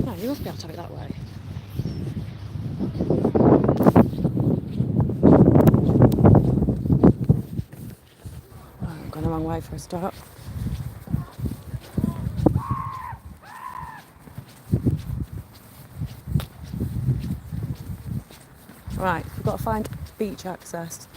No, you must be able to have it that way. Oh, I'm going the wrong way for a start. Right, we've got to find beach access.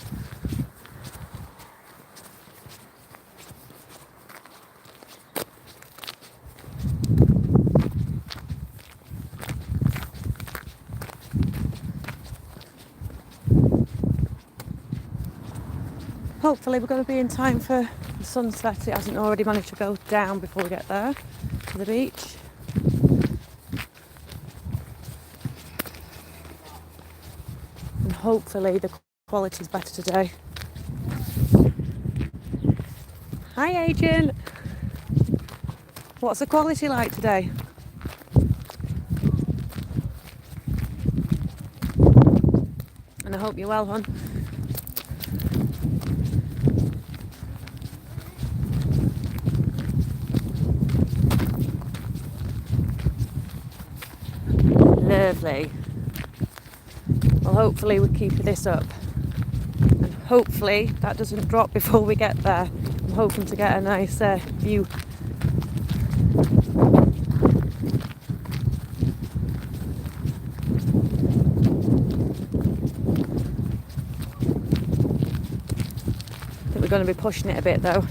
Hopefully we're going to be in time for the sunset. It hasn't already managed to go down before we get there to the beach. And hopefully the quality's better today. Hi Agent! What's the quality like today? And I hope you're well, hon. Lovely. Well, hopefully we keep this up. And hopefully that doesn't drop before we get there. I'm hoping to get a nice view. I think we're going to be pushing it a bit though.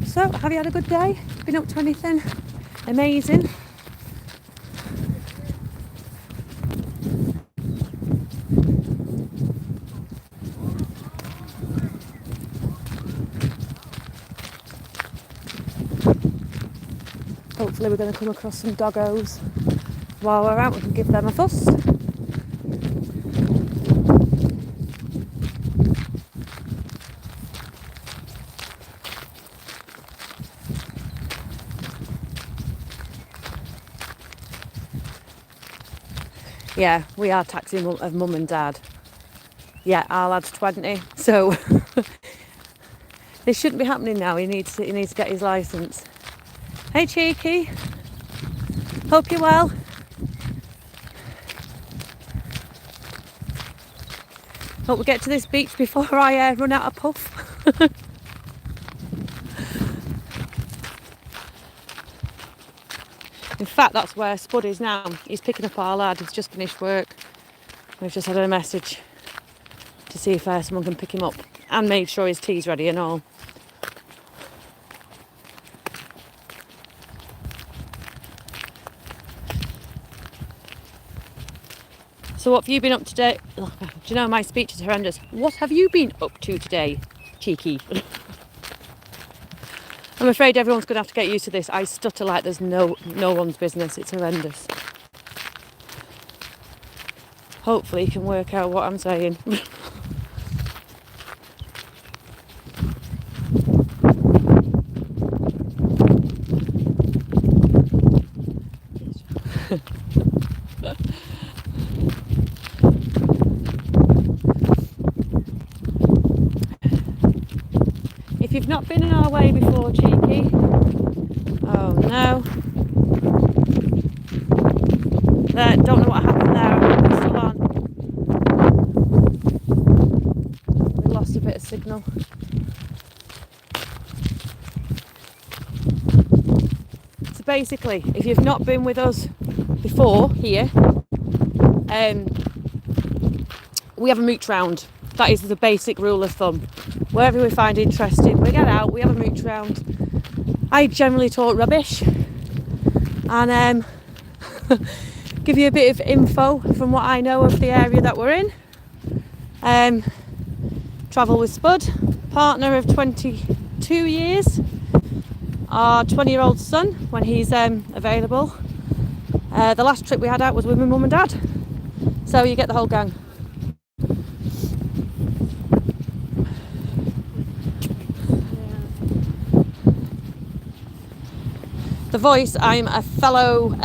So, have you had a good day? Been up to anything amazing? Hopefully we're going to come across some doggos while we're out. We can give them a fuss. Yeah, we are taxing of mum and dad. Yeah, our lad's 20, so this shouldn't be happening now. He needs to get his licence. Hey Cheeky, hope you're well. Hope we get to this beach before I run out of puff. In fact, that's where Spud is now. He's picking up our lad. He's just finished work. We've just had a message to see if someone can pick him up and made sure his tea's ready and all. So what have you been up to today? Do you know my speech is horrendous? What have you been up to today, Cheeky? I'm afraid everyone's going to have to get used to this. I stutter like there's no one's business. It's horrendous. Hopefully you can work out what I'm saying. If you've not been in our way before, Cheeky, oh no. Don't know what happened there. It's still on. We lost a bit of signal. So basically, if you've not been with us before here, we have a mooch round. That is the basic rule of thumb. Wherever we find interesting, we get out, we have a mooch round. I generally talk rubbish and give you a bit of info from what I know of the area that we're in. Travel with Spud, partner of 22 years, our 20-year-old son when he's available. The last trip we had out was with my mum and dad, so you get the whole gang. The voice, I'm a fellow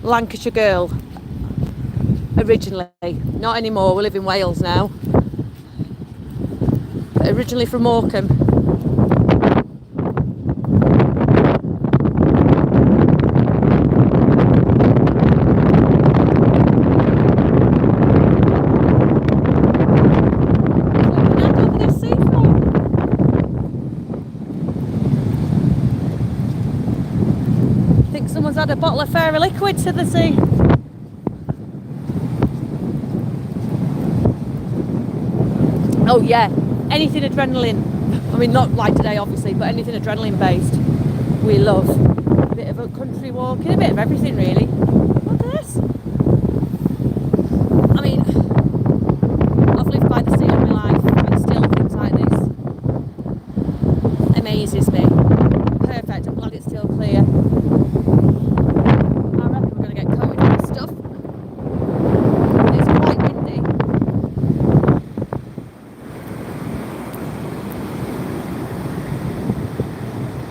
Lancashire girl. originally. Not anymore, we live in Wales now. But originally from Morecambe. Someone's had a bottle of fairy liquid to the sea. Oh yeah, anything adrenaline. I mean, not like today obviously, but anything adrenaline based we love. A bit of a country walking, a bit of everything really. Look at this. I mean, I've lived by the sea all my life and still things like this amazes me. Perfect, I'm glad it's still clear.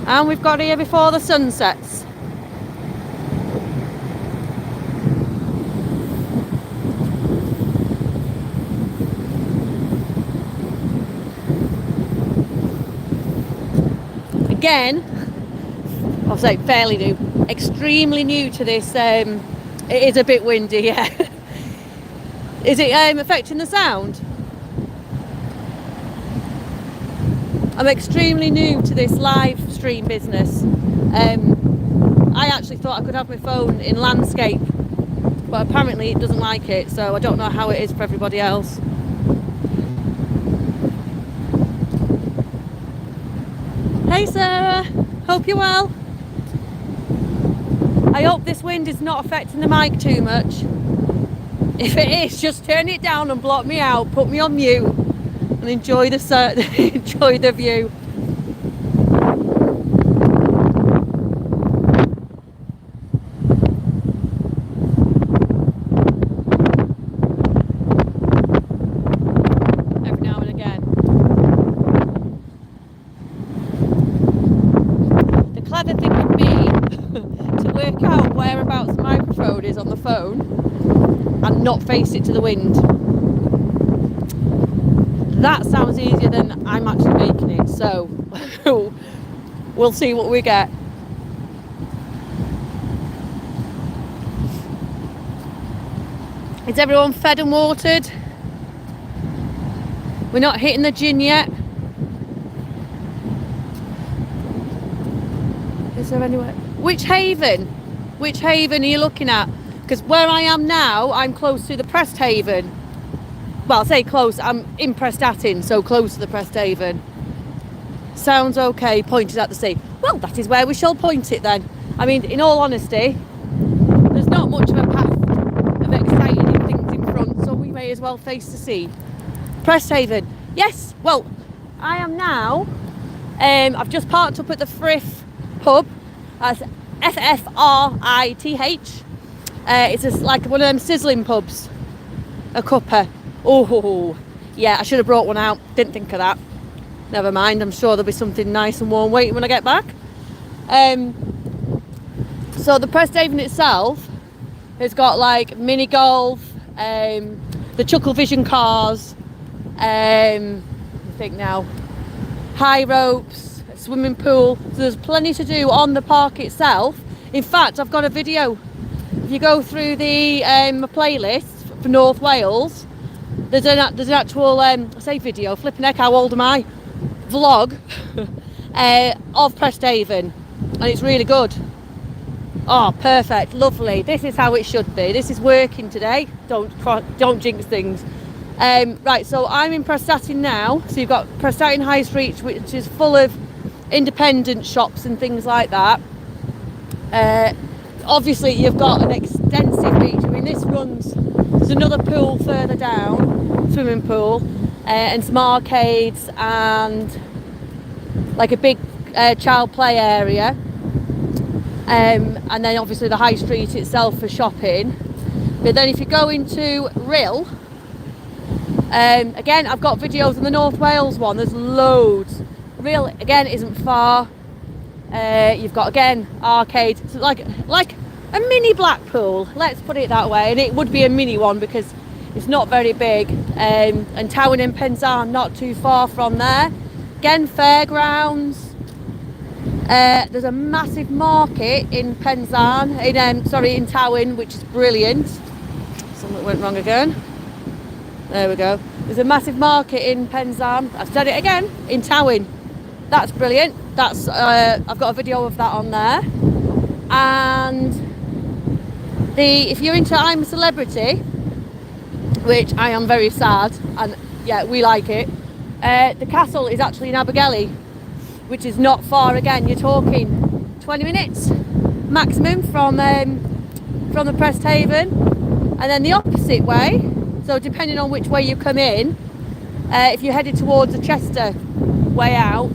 And we've got here before the sun sets. Again, I'll say fairly new, extremely new to this. It is a bit windy, yeah. Is it affecting the sound? I'm extremely new to this live stream business. I actually thought I could have my phone in landscape, but apparently it doesn't like it, so I don't know how it is for everybody else. Hey Sarah, hope you're well. I hope this wind is not affecting the mic too much. If it is, just turn it down and block me out, put me on mute. And enjoy the enjoy the view. Every now and again. The clever thing would be to work out whereabouts the microphone is on the phone and not face it to the wind. That sounds easier than I'm actually making it, so we'll see what we get. Is everyone fed and watered? We're not hitting the gin yet. Is there anywhere? Which haven are you looking at? Because where I am now, I'm close to the Prestatyn. Well, I'll say close, I'm in Prestatyn, so close to the Prestatyn. Sounds okay, pointed at the sea. Well, that is where we shall point it then. I mean, in all honesty, there's not much of a path of exciting things in front, so we may as well face the sea. Prestatyn, yes, well, I am now, I've just parked up at the Frith pub, that's F-F-R-I-T-H. It's just like one of them sizzling pubs, a cuppa. Oh, yeah, I should have brought one out. Didn't think of that. Never mind, I'm sure there'll be something nice and warm waiting when I get back. So the Prestatyn itself has got like mini golf, the Chuckle Vision cars, I think now, high ropes, a swimming pool. So there's plenty to do on the park itself. In fact, I've got a video. If you go through the playlist for North Wales, there's an actual, I say video, flipping heck, how old am I? Vlog of Prestatyn, and it's really good. Oh, perfect, lovely. This is how it should be. This is working today. Don't jinx things. Right, so I'm in Prestatyn now. So you've got Prestatyn High Street, which is full of independent shops and things like that. Obviously, you've got an extensive beach. I mean, this runs. There's another pool further down, swimming pool, and some arcades and like a big child play area. And then obviously the high street itself for shopping. But then if you go into Rhyl, again, I've got videos on the North Wales one. There's loads. Rhyl again isn't far. You've got again arcades. So like a mini Blackpool, let's put it that way. And it would be a mini one because it's not very big. And Towyn and Penzance not too far from there. Again, fairgrounds. There's a massive market in Penzance, in Towyn, which is brilliant. Something went wrong again. There we go. There's a massive market in Penzance. I've said it again, in Towyn. That's brilliant. That's I've got a video of that on there. And if you're into I'm a Celebrity, which I am very sad, and yeah, we like it. The castle is actually in Abergele, which is not far. Again, you're talking 20 minutes maximum from the Prestatyn, and then the opposite way. So depending on which way you come in, if you're headed towards the Chester way out,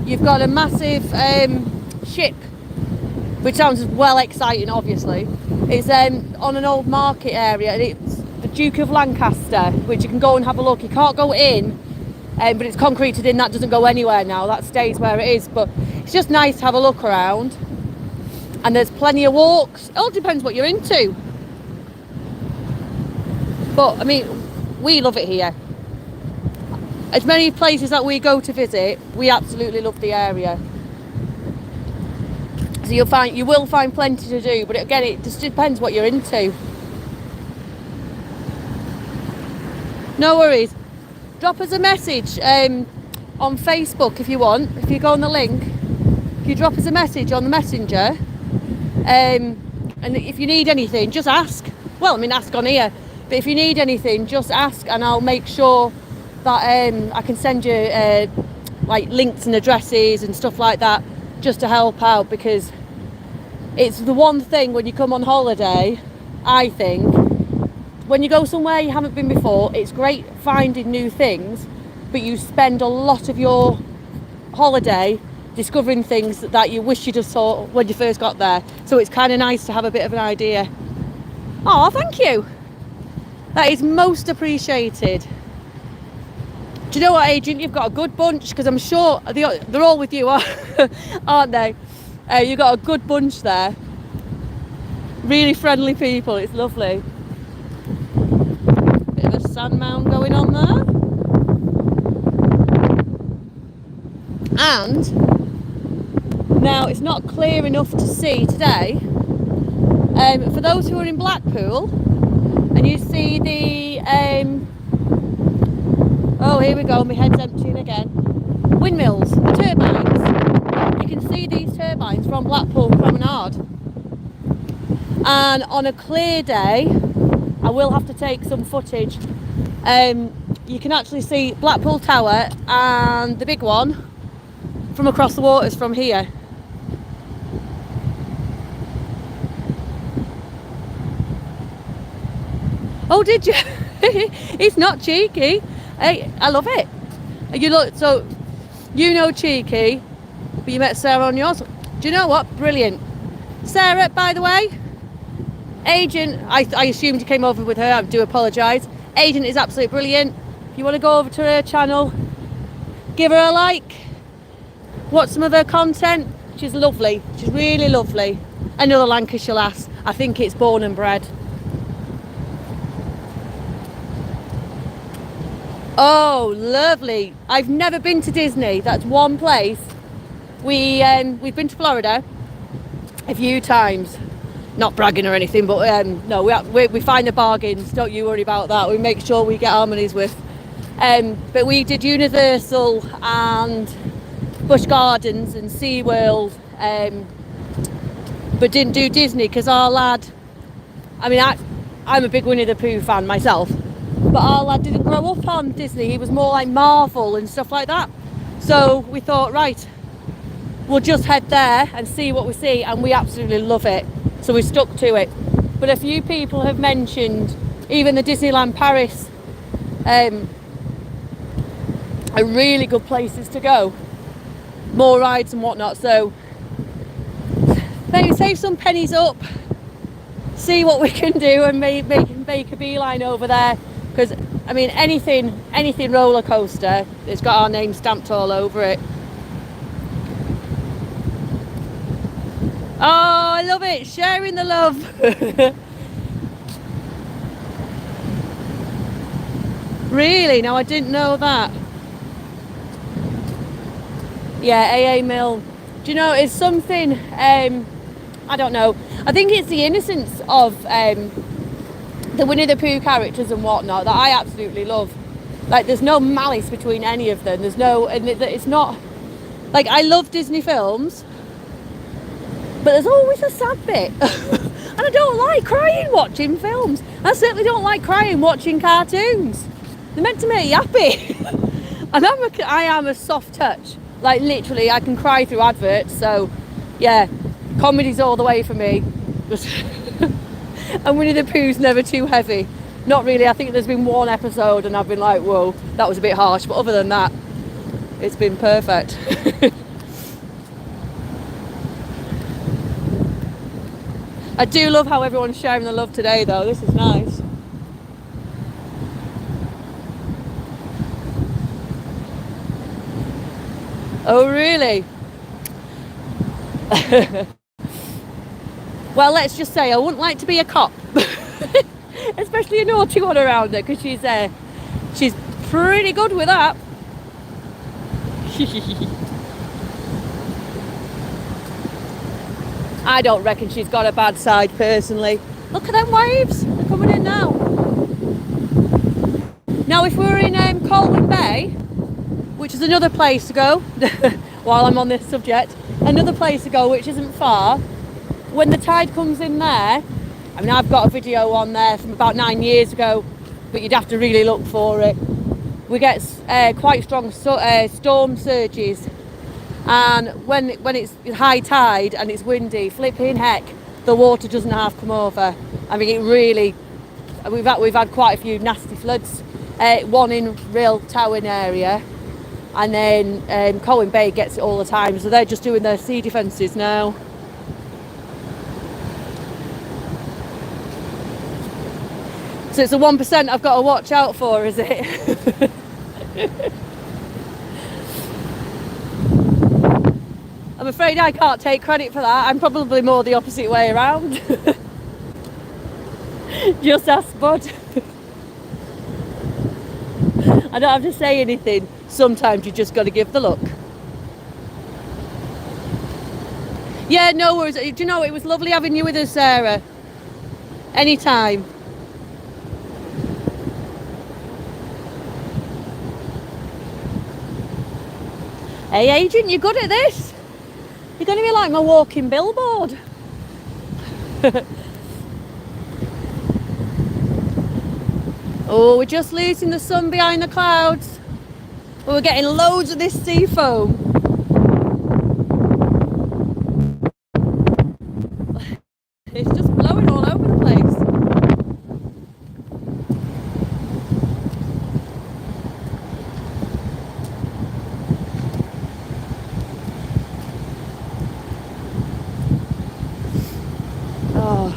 you've got a massive ship, which sounds well exciting. Obviously, it's on an old market area, and it's the Duke of Lancaster, which you can go and have a look. You can't go in. But it's concreted in, that doesn't go anywhere now, that stays where it is. But it's just nice to have a look around. And there's plenty of walks. It all depends what you're into. But I mean, we love it here. As many places that we go to visit, we absolutely love the area. So you will find plenty to do, but again, it just depends what you're into. No worries. Drop us a message on Facebook if you want. If you go on the link, if you drop us a message on the messenger, and if you need anything, just ask. Well, I mean, ask on here. But if you need anything, just ask, and I'll make sure that I can send you like links and addresses and stuff like that, just to help out, because it's the one thing when you come on holiday, I think. When you go somewhere you haven't been before, it's great finding new things, but you spend a lot of your holiday discovering things that you wish you'd have saw when you first got there. So it's kind of nice to have a bit of an idea. Oh, thank you. That is most appreciated. Do you know what, Agent? You've got a good bunch, because I'm sure they're all with you, aren't they? You've got a good bunch there. Really friendly people. It's lovely. Sand mound going on there, and now it's not clear enough to see today. For those who are in Blackpool and you see the oh, here we go, my head's emptying again, windmills, the turbines, you can see these turbines from Blackpool Promenade. And on a clear day, I will have to take some footage. You can actually see Blackpool Tower and the big one from across the waters from here. Oh, did you? It's not cheeky. Hey, I love it. You look, so you know cheeky, but you met Sarah on yours. Do you know what? Brilliant. Sarah, by the way, Agent, I assumed you came over with her. I do apologise. Agent is absolutely brilliant. If you want to go over to her channel, give her a like, watch some of her content. She's lovely. She's really lovely. Another Lancashire lass. I think it's born and bred. Oh, lovely. I've never been to Disney. That's one place. We've been to Florida a few times. Not bragging or anything, but no, we find the bargains. Don't you worry about that. We make sure we get our money's worth. But we did Universal and Busch Gardens and SeaWorld, but didn't do Disney because our lad, I mean, I'm a big Winnie the Pooh fan myself, but our lad didn't grow up on Disney. He was more like Marvel and stuff like that. So we thought, right, we'll just head there and see what we see, and we absolutely love it. So we stuck to it. But a few people have mentioned even the Disneyland Paris are really good places to go. More rides and whatnot. So maybe save some pennies up, see what we can do, and make a beeline over there. Because I mean, anything roller coaster, it's got our name stamped all over it. Oh, I love it. Sharing the love. Really? No, I didn't know that. Yeah, AA Mill. Do you know, it's something, I don't know. I think it's the innocence of the Winnie the Pooh characters and whatnot that I absolutely love. Like, there's no malice between any of them. There's no, and it's not, like, I love Disney films, but there's always a sad bit. And I don't like crying watching films. I certainly don't like crying watching cartoons. They're meant to make you happy. And I am a soft touch. Like, literally, I can cry through adverts. So, yeah, comedy's all the way for me. And Winnie the Pooh's never too heavy. Not really. I think there's been one episode and I've been like, whoa, that was a bit harsh. But other than that, it's been perfect. I do love how everyone's sharing the love today, though. This is nice. Oh, really? Well, let's just say I wouldn't like to be a cop. Especially a naughty one around her, because she's pretty good with that. I don't reckon she's got a bad side, personally. Look at them waves. They're coming in now. Now, if we were in Colwyn Bay, which is another place to go, while I'm on this subject, another place to go which isn't far, when the tide comes in there, I mean, I've got a video on there from about 9 years ago, but you'd have to really look for it. We get quite strong storm surges, and when it's high tide and it's windy, flipping heck, the water doesn't half come over. I mean, it really, we've had quite a few nasty floods. One in Real Town area, and then Colwyn Bay gets it all the time, so they're just doing their sea defences now. So it's the 1% I've got to watch out for, is it? I'm afraid I can't take credit for that. I'm probably more the opposite way around. Just ask Bud. I don't have to say anything. Sometimes you just got to give the look. Yeah, no worries. Do you know, it was lovely having you with us, Sarah. Anytime. Hey, agent, you're good at this. You're going to be like my walking billboard. Oh, we're just losing the sun behind the clouds. But we're getting loads of this sea foam. It's just blowing all over the place. Oh.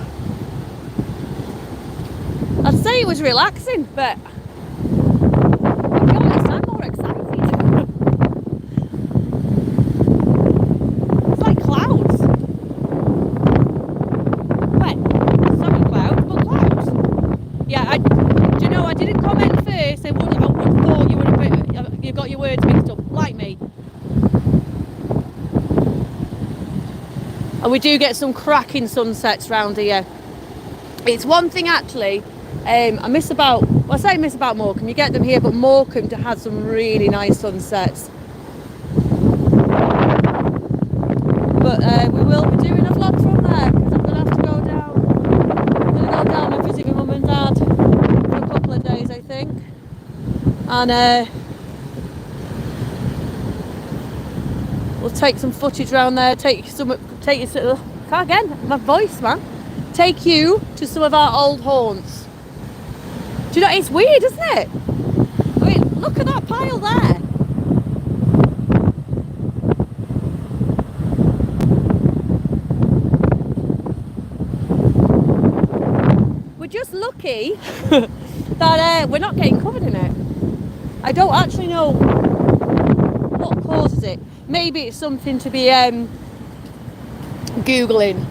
I'd say it was relaxing, but to be honest, I'm more excited. It's like clouds. What? Sorry, clouds, but clouds. Yeah, do you know, I didn't comment first. I would have thought you got your words mixed up, like me. And we do get some cracking sunsets round here. It's one thing actually, I miss about Morecambe. You get them here, but Morecambe has some really nice sunsets. But we will be doing a vlog from there, because I'm going to have to go down. I'm going to go down and visit my mum and dad for a couple of days, I think. And we'll take some footage around there, take you to some of our old haunts. Do you know, it's weird, isn't it? I mean, look at that pile there. We're just lucky that we're not getting covered in it. I don't actually know what causes it. Maybe it's something to be Googling.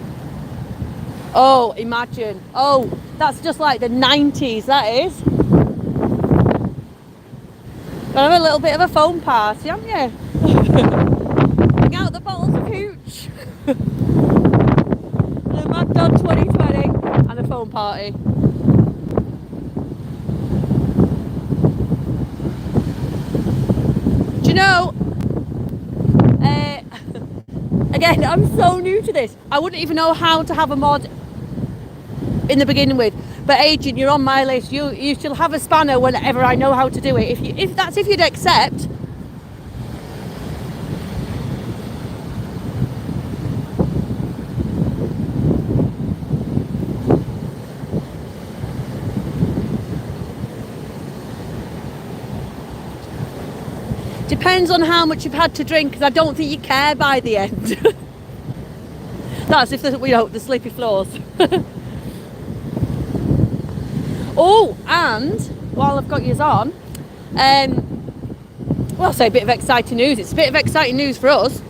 Oh, imagine. Oh, that's just like the 90s, that is. Got to have a little bit of a foam party, haven't you? Bring out the bottles of hooch. The Mad Dog 2020 and a foam party. Do you know, again, I'm so new to this. I wouldn't even know how to have a mod in the beginning with. But Agent, you're on my list. You shall have a spanner whenever I know how to do it. If you'd accept. Depends on how much you've had to drink, because I don't think you care by the end. That's if the sleepy floors. Oh, and while I've got yous on, well, I'll say a bit of exciting news. It's a bit of exciting news for us.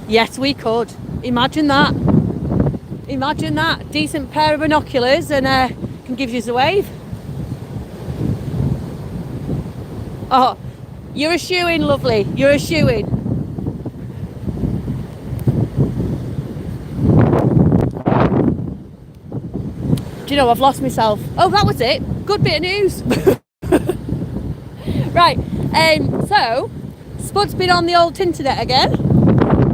Yes, we could. Imagine that. Imagine that. Decent pair of binoculars and can give you a wave. Oh, you're a shoo-in, lovely. You're a shoo-in. Do you know, I've lost myself. Oh, that was it. Good bit of news. Right, so Spud's been on the old internet again,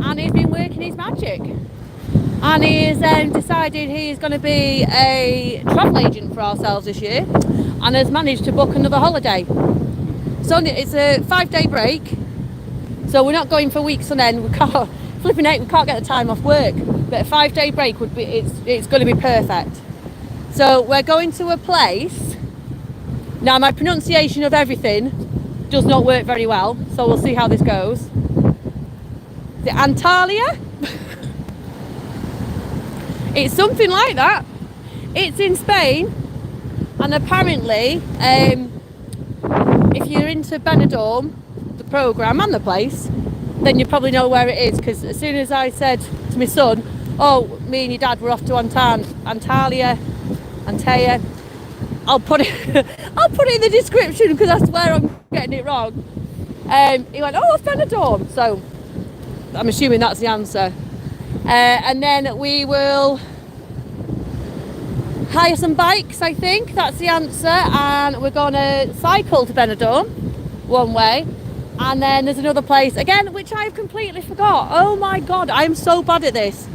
and he's been working his magic, and he's decided he's going to be a travel agent for ourselves this year, and has managed to book another holiday. So it's a 5-day break, so we're not going for weeks on end. We can't flipping out. We can't get the time off work, but a 5-day break would be. It's going to be perfect. So we're going to a place. Now my pronunciation of everything does not work very well, so we'll see how this goes. Is it Antalya? It's something like that. It's in Spain, and apparently, if you're into Benidorm, the programme and the place, then you probably know where it is, because as soon as I said to my son, oh, me and your dad were off to Antalya, I'll put it in the description, because I swear I'm getting it wrong. He went, oh, Benidorm, so I'm assuming that's the answer. And then we will hire some bikes, I think that's the answer, and we're going to cycle to Benidorm one way, and then there's another place again which I've completely forgot. Oh my god, I'm so bad at this.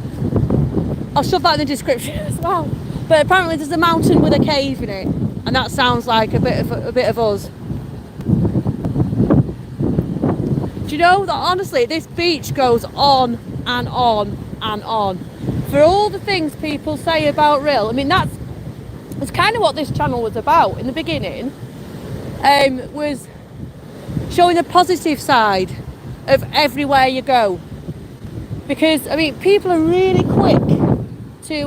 I'll shove that in the description as well. But apparently there's a mountain with a cave in it, and that sounds like a bit of us. Do you know that honestly this beach goes on and on and on. For all the things people say about Rhyl, I mean that's kind of what this channel was about in the beginning, was showing the positive side of everywhere you go. Because I mean people are really quick to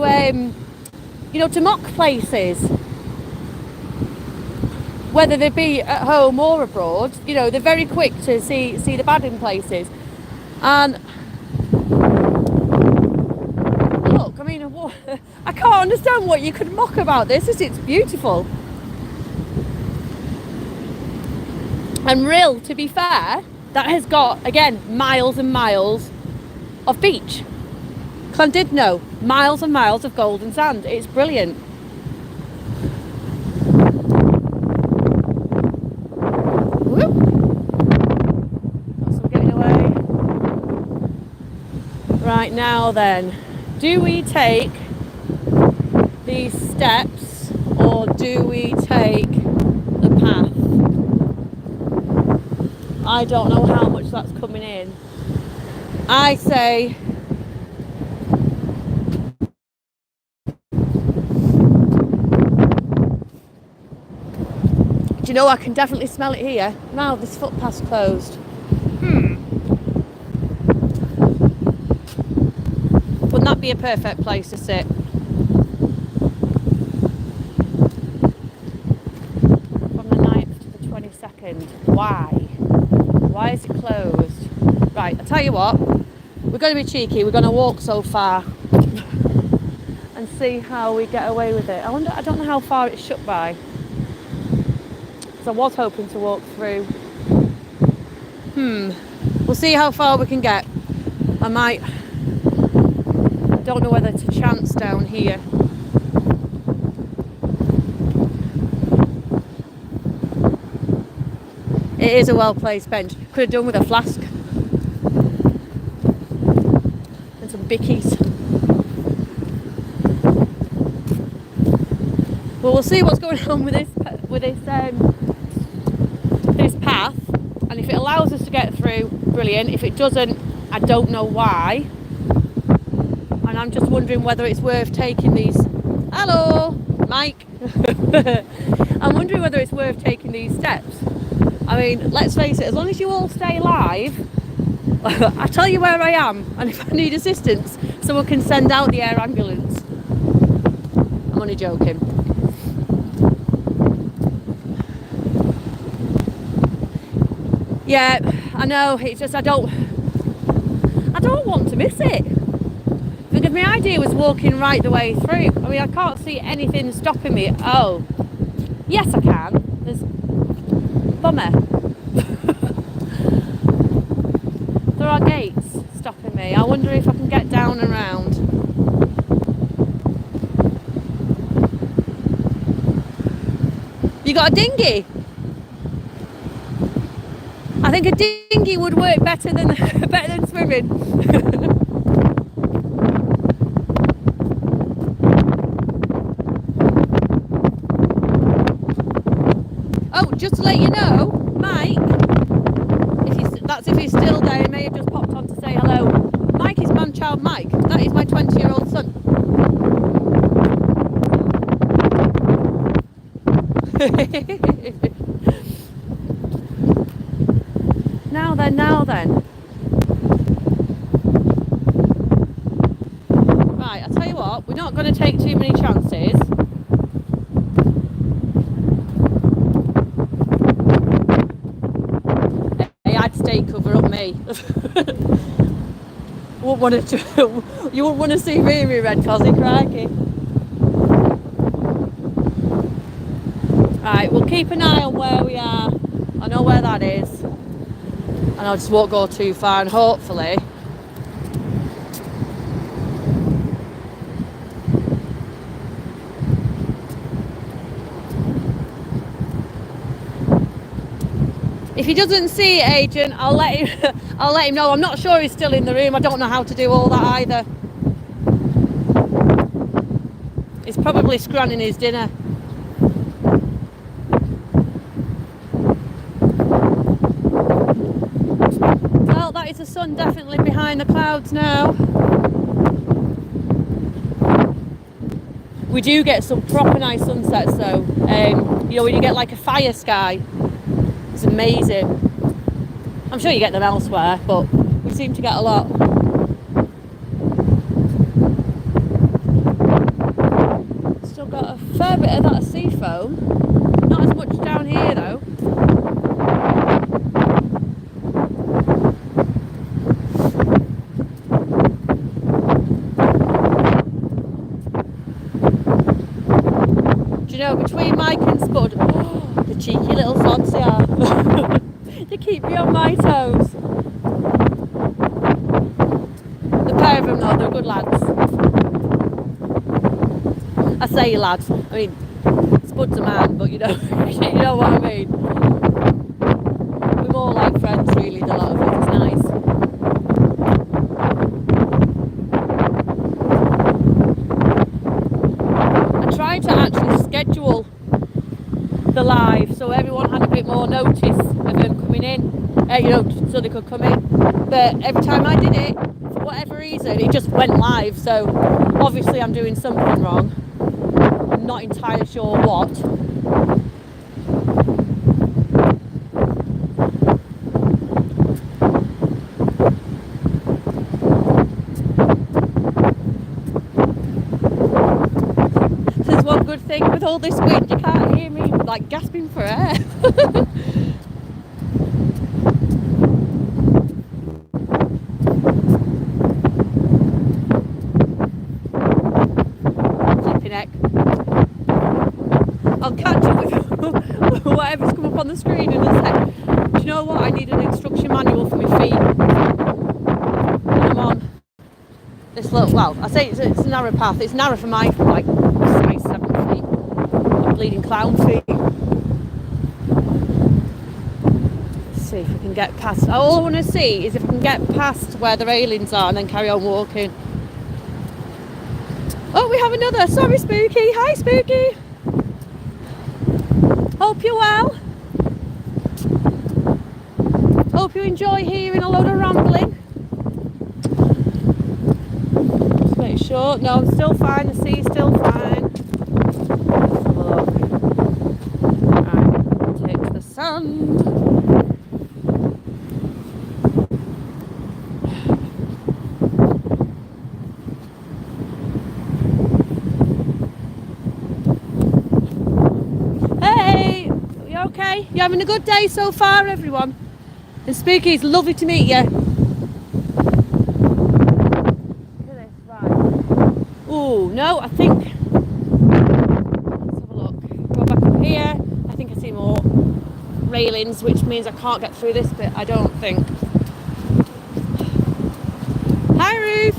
to mock places, whether they be at home or abroad. You know, they're very quick to see the bad in places. And look, I mean, I can't understand what you could mock about this. It's beautiful. And Rhyl, to be fair, that has got, again, miles and miles of beach. Llandudno, miles and miles of golden sand. It's brilliant. Whoop. Got some getting away. Right, now then, do we take these steps or do we take the path? I don't know how much that's coming in. I say do you know, I can definitely smell it here. Now this footpath's closed. Wouldn't that be a perfect place to sit? From the 9th to the 22nd. Why? Why is it closed? Right, I'll tell you what. we're going to be cheeky. We're going to walk so far and see how we get away with it. I don't know how far it's shut by. So I was hoping to walk through. We'll see how far we can get. I don't know whether to chance down here. It is a well-placed bench. Could have done with a flask and some bickies. Well, we'll see what's going on with this path, and if it allows us to get through, brilliant. If it doesn't, I don't know why, and I'm just wondering whether it's worth taking these. Hello, Mike. I'm wondering whether it's worth taking these steps. I mean, let's face it, as long as you all stay alive, I tell you where I am, and if I need assistance, someone can send out the air ambulance. I'm only joking. Yeah, I know, it's just I don't want to miss it. Because my idea was walking right the way through. I mean, I can't see anything stopping me. Oh, yes I can. There's bummer. There are gates stopping me. I wonder if I can get down and round. You got a dinghy? I think a dinghy would work better than swimming. Oh, just to let you know, Mike, if he's still there, he may have just popped on to say hello. Mike is man-child Mike. That is my 20-year-old son. Now then. Right, I'll tell you what, we're not going to take too many chances. Hey, I'd stay cover up me. You wouldn't want to see me in my red cosy, crikey. Right, we'll keep an eye on where we are. I know where that is. And I just won't go too far, and hopefully if he doesn't see it, agent, I'll let him know. I'm not sure he's still in the room. I don't know how to do all that either. He's probably scranning his dinner. That is the sun definitely behind the clouds now. We do get some proper nice sunsets though. You know, when you get like a fire sky, it's amazing. I'm sure you get them elsewhere, but we seem to get a lot. Still got a fair bit of that sea foam. Not as much down here though. You know, between Mike and Spud, the cheeky little sods they are. They keep me on my toes. The pair of them though, they're good lads. I say lads, I mean, Spud's a man, but you know, you know what I mean. We're more like friends really, the lot of us, it's nice. To actually schedule the live so everyone had a bit more notice of them coming in, you know, so they could come in. But every time I did it, for whatever reason, it just went live. So obviously I'm doing something wrong. I'm not entirely sure what. One good thing with all this wind, you can't hear me like gasping for air. I'll catch up with whatever's come up on the screen in a sec. Do you know what? I need an instruction manual for my feet. And I'm on this little, well, I say it's a narrow path. It's narrow for my, like, size 7 feet. I'm bleeding clown feet. Let's see if I can get past. All I want to see is if I can get past where the railings are and then carry on walking. Oh, we have another. Sorry, Spooky. Hi, Spooky. Hope you're well. Hope you enjoy hearing a load of rambling. Just make sure. No, I'm still fine. The sea's still fine. Look. Right, take the sand. You having a good day so far, everyone? And Spooky, it's lovely to meet you. Look at this, right. Oh, no, I think... Let's have a look. Go back up here. I think I see more railings, which means I can't get through this bit, I don't think. Hi, Ruth.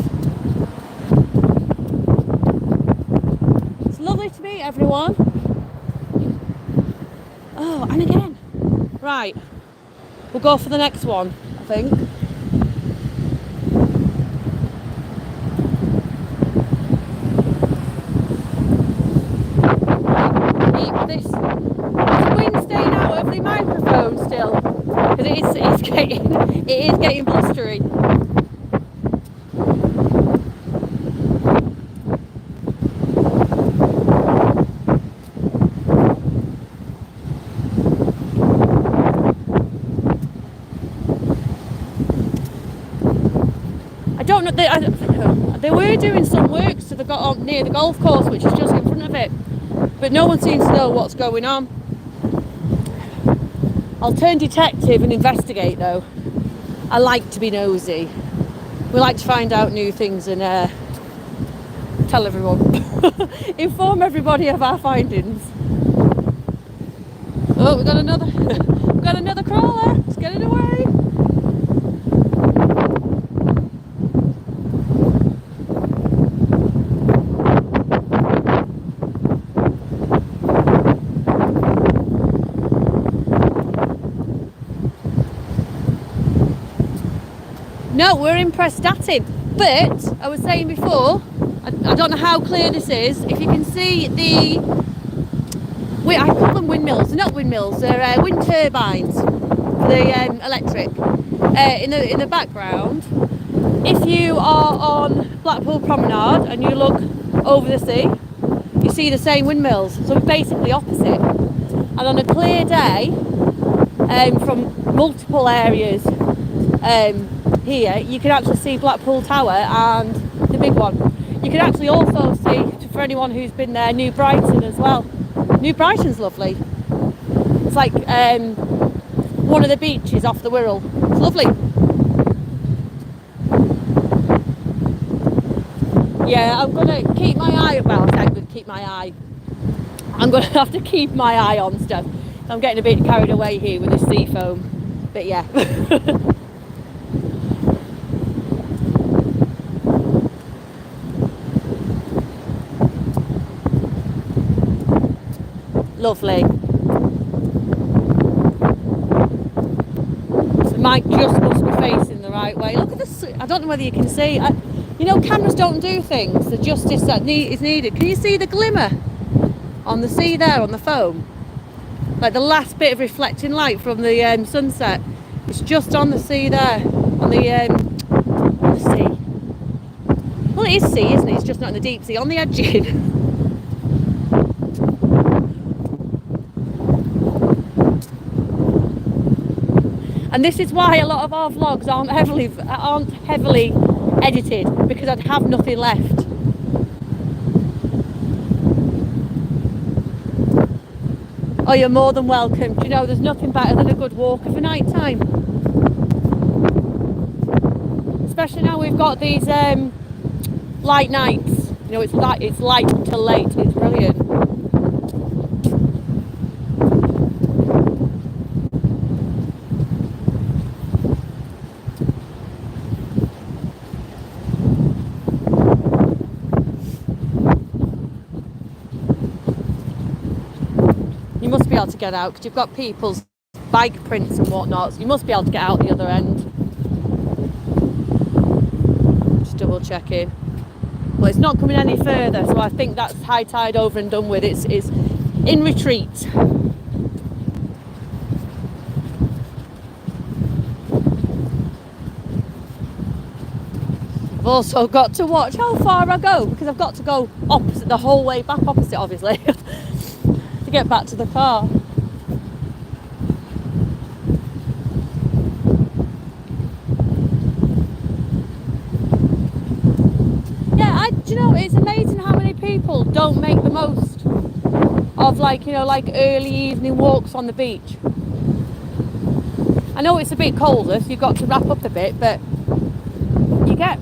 It's lovely to meet everyone. Oh, and again. Right, we'll go for the next one, I think. Keep this. Is the wind staying out of the microphone still? Because it is getting blustery. They were doing some works to near the golf course, which is just in front of it, but no one seems to know what's going on. I'll turn detective and investigate though. I like to be nosy. We like to find out new things and tell everyone, inform everybody of our findings. Oh, we got another crawler. It's getting away. No, we're in Prestatyn, but I was saying before, I don't know how clear this is, if you can see I call them windmills, they're not windmills, they're wind turbines for the electric, in the background. If you are on Blackpool Promenade and you look over the sea, you see the same windmills, so we're basically opposite. And on a clear day, from multiple areas, here you can actually see Blackpool Tower and the big one. You can actually also see, for anyone who's been there, New Brighton as well. New Brighton's lovely. It's like one of the beaches off the Wirral. It's lovely. Yeah, I'm gonna keep my eye. Well, I'm gonna keep my eye. I'm gonna have to keep my eye on stuff. I'm getting a bit carried away here with the sea foam, but yeah. Lovely. So Mike just must be facing the right way. Look at this. I don't know whether you can see. You know, cameras don't do things. The justice that is needed. Can you see the glimmer on the sea there, on the foam? Like the last bit of reflecting light from the sunset. It's just on the sea there, on the sea. Well, it is sea, isn't it? It's just not in the deep sea, on the edging. And this is why a lot of our vlogs aren't heavily edited, because I'd have nothing left. Oh, you're more than welcome. Do you know, there's nothing better than a good walk of a night time. Especially now we've got these light nights. You know, it's light till late. It's brilliant. You must be able to get out because you've got people's bike prints and whatnot, so you must be able to get out the other end. Just double checking. Well, it's not coming any further, so I think that's high tide over and done with. It's in retreat. I've also got to watch how far I go because I've got to go opposite, the whole way back opposite, obviously, to get back to the car. Do you know, it's amazing how many people don't make the most of, like, you know, like early evening walks on the beach. I know it's a bit colder, so you've got to wrap up a bit, but you get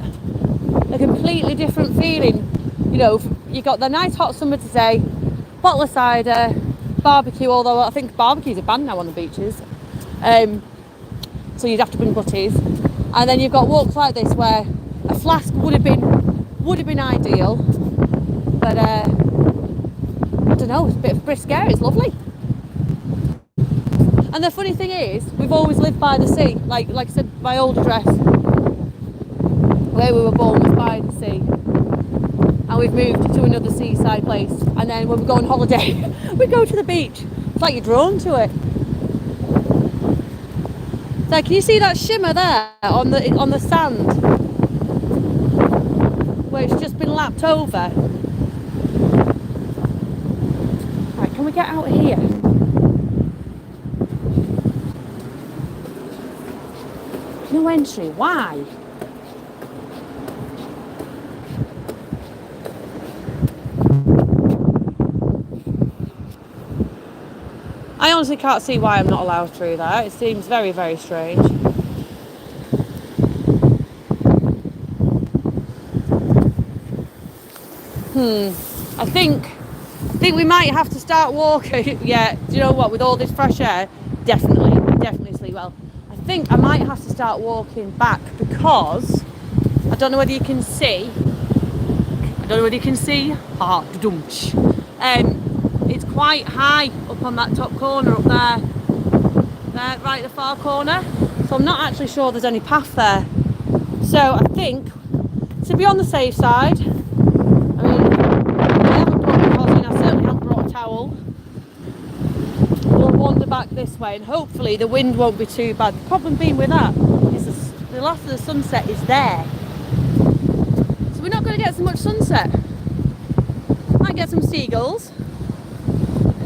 a completely different feeling. You know, you got the nice hot summer today, bottle of cider, barbecue, although I think barbecues are banned now on the beaches, so you'd have to bring butties. And then you've got walks like this where a flask would have been ideal, but I don't know, it's a bit of brisk air, it's lovely. And the funny thing is, we've always lived by the sea. Like I said, my old address, where we were born, was by the sea, and we've moved to another seaside place, and then when we go on holiday we go to the beach. It's like you're drawn to it. So can you see that shimmer there on the sand, where it's just been lapped over? Right, can we get out here? No entry, why? I honestly can't see why I'm not allowed through there. It seems very, very strange. I think we might have to start walking. Yeah, do you know what? With all this fresh air, definitely sleep well. I think I might have to start walking back because I don't know whether you can see. It's quite high up on that top corner up there, right at the far corner. So I'm not actually sure there's any path there. So I think, to be on the safe side, I mean, I haven't brought a coffin, I certainly haven't brought a towel. We'll wander back this way and hopefully the wind won't be too bad. The problem being with that is the last of the sunset is there. So we're not going to get so much sunset. Might get some seagulls.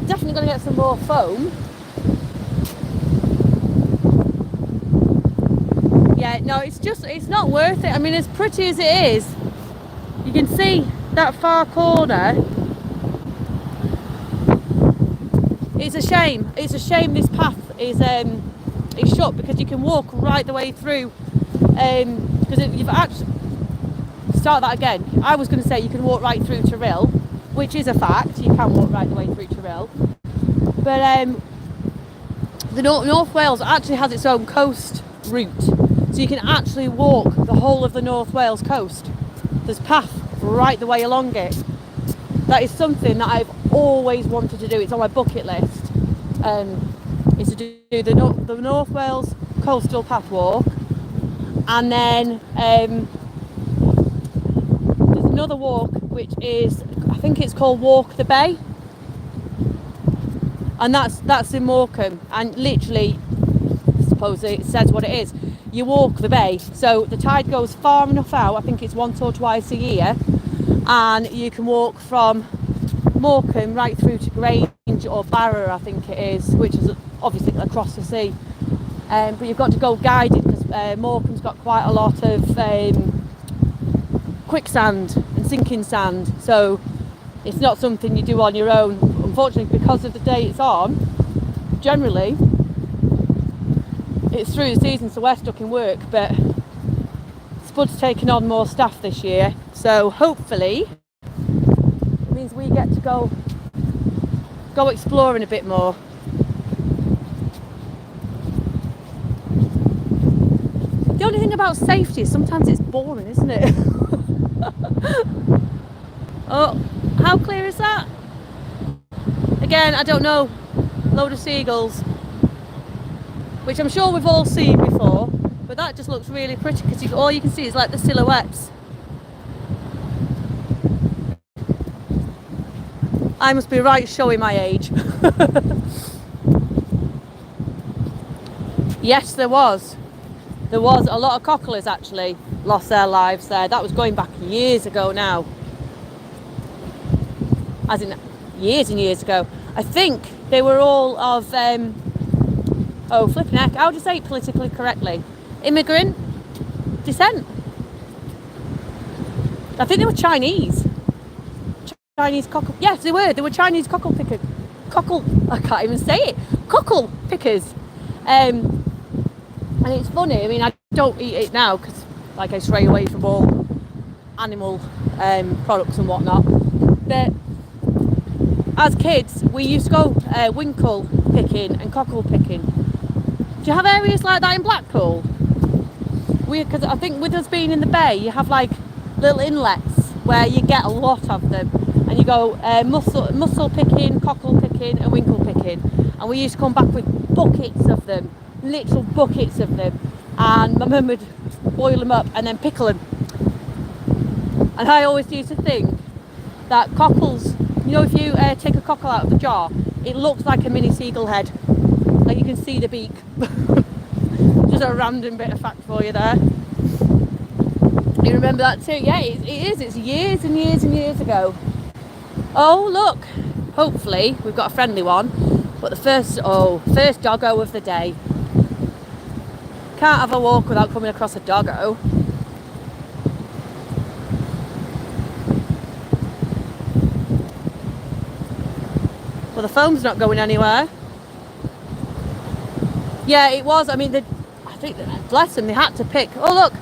Definitely going to get some more foam. Yeah, no, it's not worth it. I mean, as pretty as it is, you can see that far corner. It's a shame this path is shut because you can walk right the way through. Because you've actually, start that again. I was going to say you can walk right through to Rill, which is a fact. You can walk right the way through to Rill. But the North Wales actually has its own coast route, so you can actually walk the whole of the North Wales coast. There's path right the way along it. That is something that I've always wanted to do. It's on my bucket list. Is to do the North Wales Coastal Path Walk, and then there's another walk which is, I think it's called Walk the Bay, and that's in Morecambe, and literally, I suppose it says what it is. You walk the bay, so the tide goes far enough out, I think it's once or twice a year, and you can walk from Morecambe right through to Grange or Barrow, I think it is, which is obviously across the sea. But you've got to go guided because Morecambe's got quite a lot of quicksand and sinking sand, so it's not something you do on your own. Unfortunately, because of the day it's on, generally it's through the season, so we're stuck in work, but Spud's taken on more staff this year, so hopefully it means we get to go exploring a bit more. The only thing about safety is sometimes it's boring, isn't it? Oh, how clear is that? Again, I don't know. load of seagulls, which I'm sure we've all seen before, but that just looks really pretty because all you can see is like the silhouettes. I must be right showing my age. Yes, there was a lot of cocklers actually lost their lives there. That was going back years ago now, as in years and years ago. I think they were all of flipping heck, how do you say it politically correctly, immigrant descent. I think they were Chinese cockle, yes they were Chinese cockle pickers. I can't even say it, cockle pickers. And it's funny, I mean, I don't eat it now because like I stray away from all animal products and whatnot, but as kids we used to go winkle picking and cockle picking. Do you have areas like that in Blackpool? Because I think with us being in the bay, you have like little inlets where you get a lot of them, and you go mussel picking, cockle picking and winkle picking, and we used to come back with buckets of them, literal buckets of them, and my mum would boil them up and then pickle them. And I always used to think that cockles, you know, if you take a cockle out of the jar, it looks like a mini seagull head, like you can see the beak. Just a random bit of fact for you there. You remember that too? Yeah, it is. It's years and years and years ago. Oh look, hopefully we've got a friendly one, but the first doggo of the day. Can't have a walk without coming across a doggo. Well, the foam's not going anywhere. Yeah, it was. I mean, I think, bless them, they had to pick. Oh look,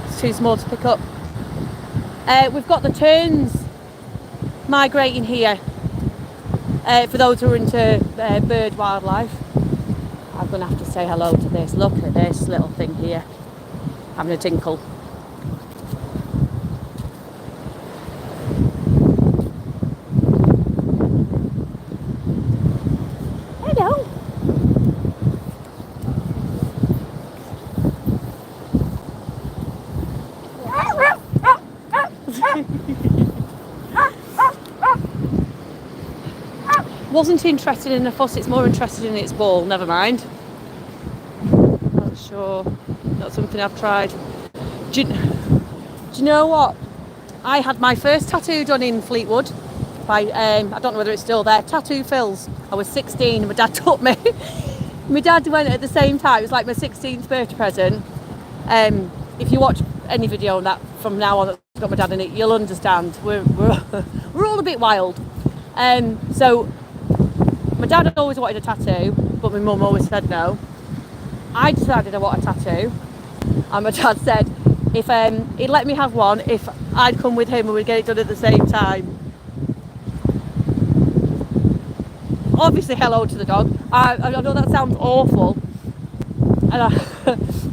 it's too small to pick up. We've got the terns migrating here. For those who are into bird wildlife, I'm going to have to say hello to this. Look at this little thing here, having a tinkle. Hello. Wasn't interested in the fuss, it's more interested in its ball. Never mind. Not sure. Not something I've tried. Do you know what? I had my first tattoo done in Fleetwood by, I don't know whether it's still there, Tattoo Phil's. I was 16 and my dad took me. My dad went at the same time. It was like my 16th birthday present. If you watch any video on that from now on that's got my dad in it, you'll understand. We're all a bit wild. So my dad had always wanted a tattoo, but my mum always said no. I decided I want a tattoo, and my dad said if he'd let me have one if I'd come with him and we'd get it done at the same time. Obviously, hello to the dog. I know that sounds awful, and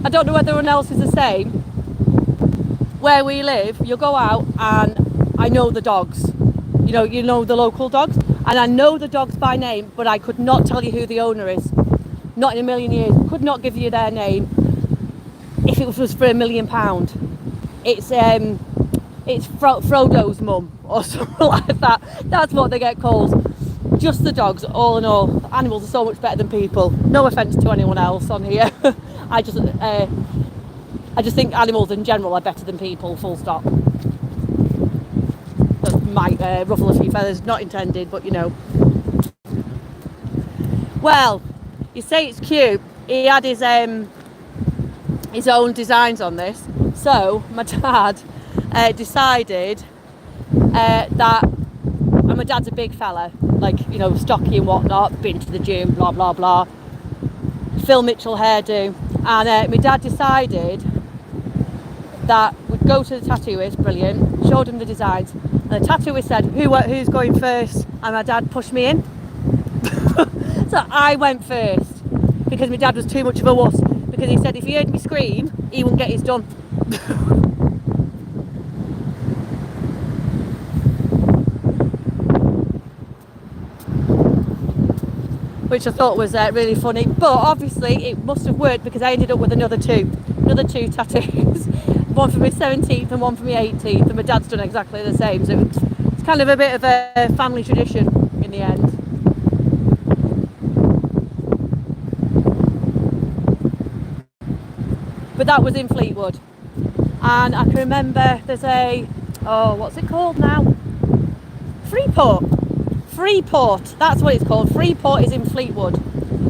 I don't know whether everyone else is the same. Where we live, you'll go out and I know the dogs. You know the local dogs, and I know the dogs by name, but I could not tell you who the owner is. Not in a million years. Could not give you their name if it was for £1 million. It's Frodo's mum or something like that. That's what they get called. Just the dogs, all in all. Animals are so much better than people. No offence to anyone else on here. I just think animals in general are better than people, full stop. That might ruffle a few feathers, not intended, but you know. Well, you say it's cute. He had his own designs on this. So my dad decided that, and my dad's a big fella, like, you know, stocky and whatnot, been to the gym, blah, blah, blah. Phil Mitchell hairdo. And my dad decided that we'd go to the tattooist, brilliant, showed him the designs. And the tattooist said, who's going first? And my dad pushed me in. So I went first because my dad was too much of a wuss. Because he said if he heard me scream, he wouldn't get his done. which I thought was really funny. But obviously it must have worked because I ended up with another two tattoos. One for my 17th and one for my 18th, and my dad's done exactly the same. So it's kind of a bit of a family tradition in the end. But that was in Fleetwood. And I can remember there's what's it called now? Freeport, that's what it's called. Freeport is in Fleetwood.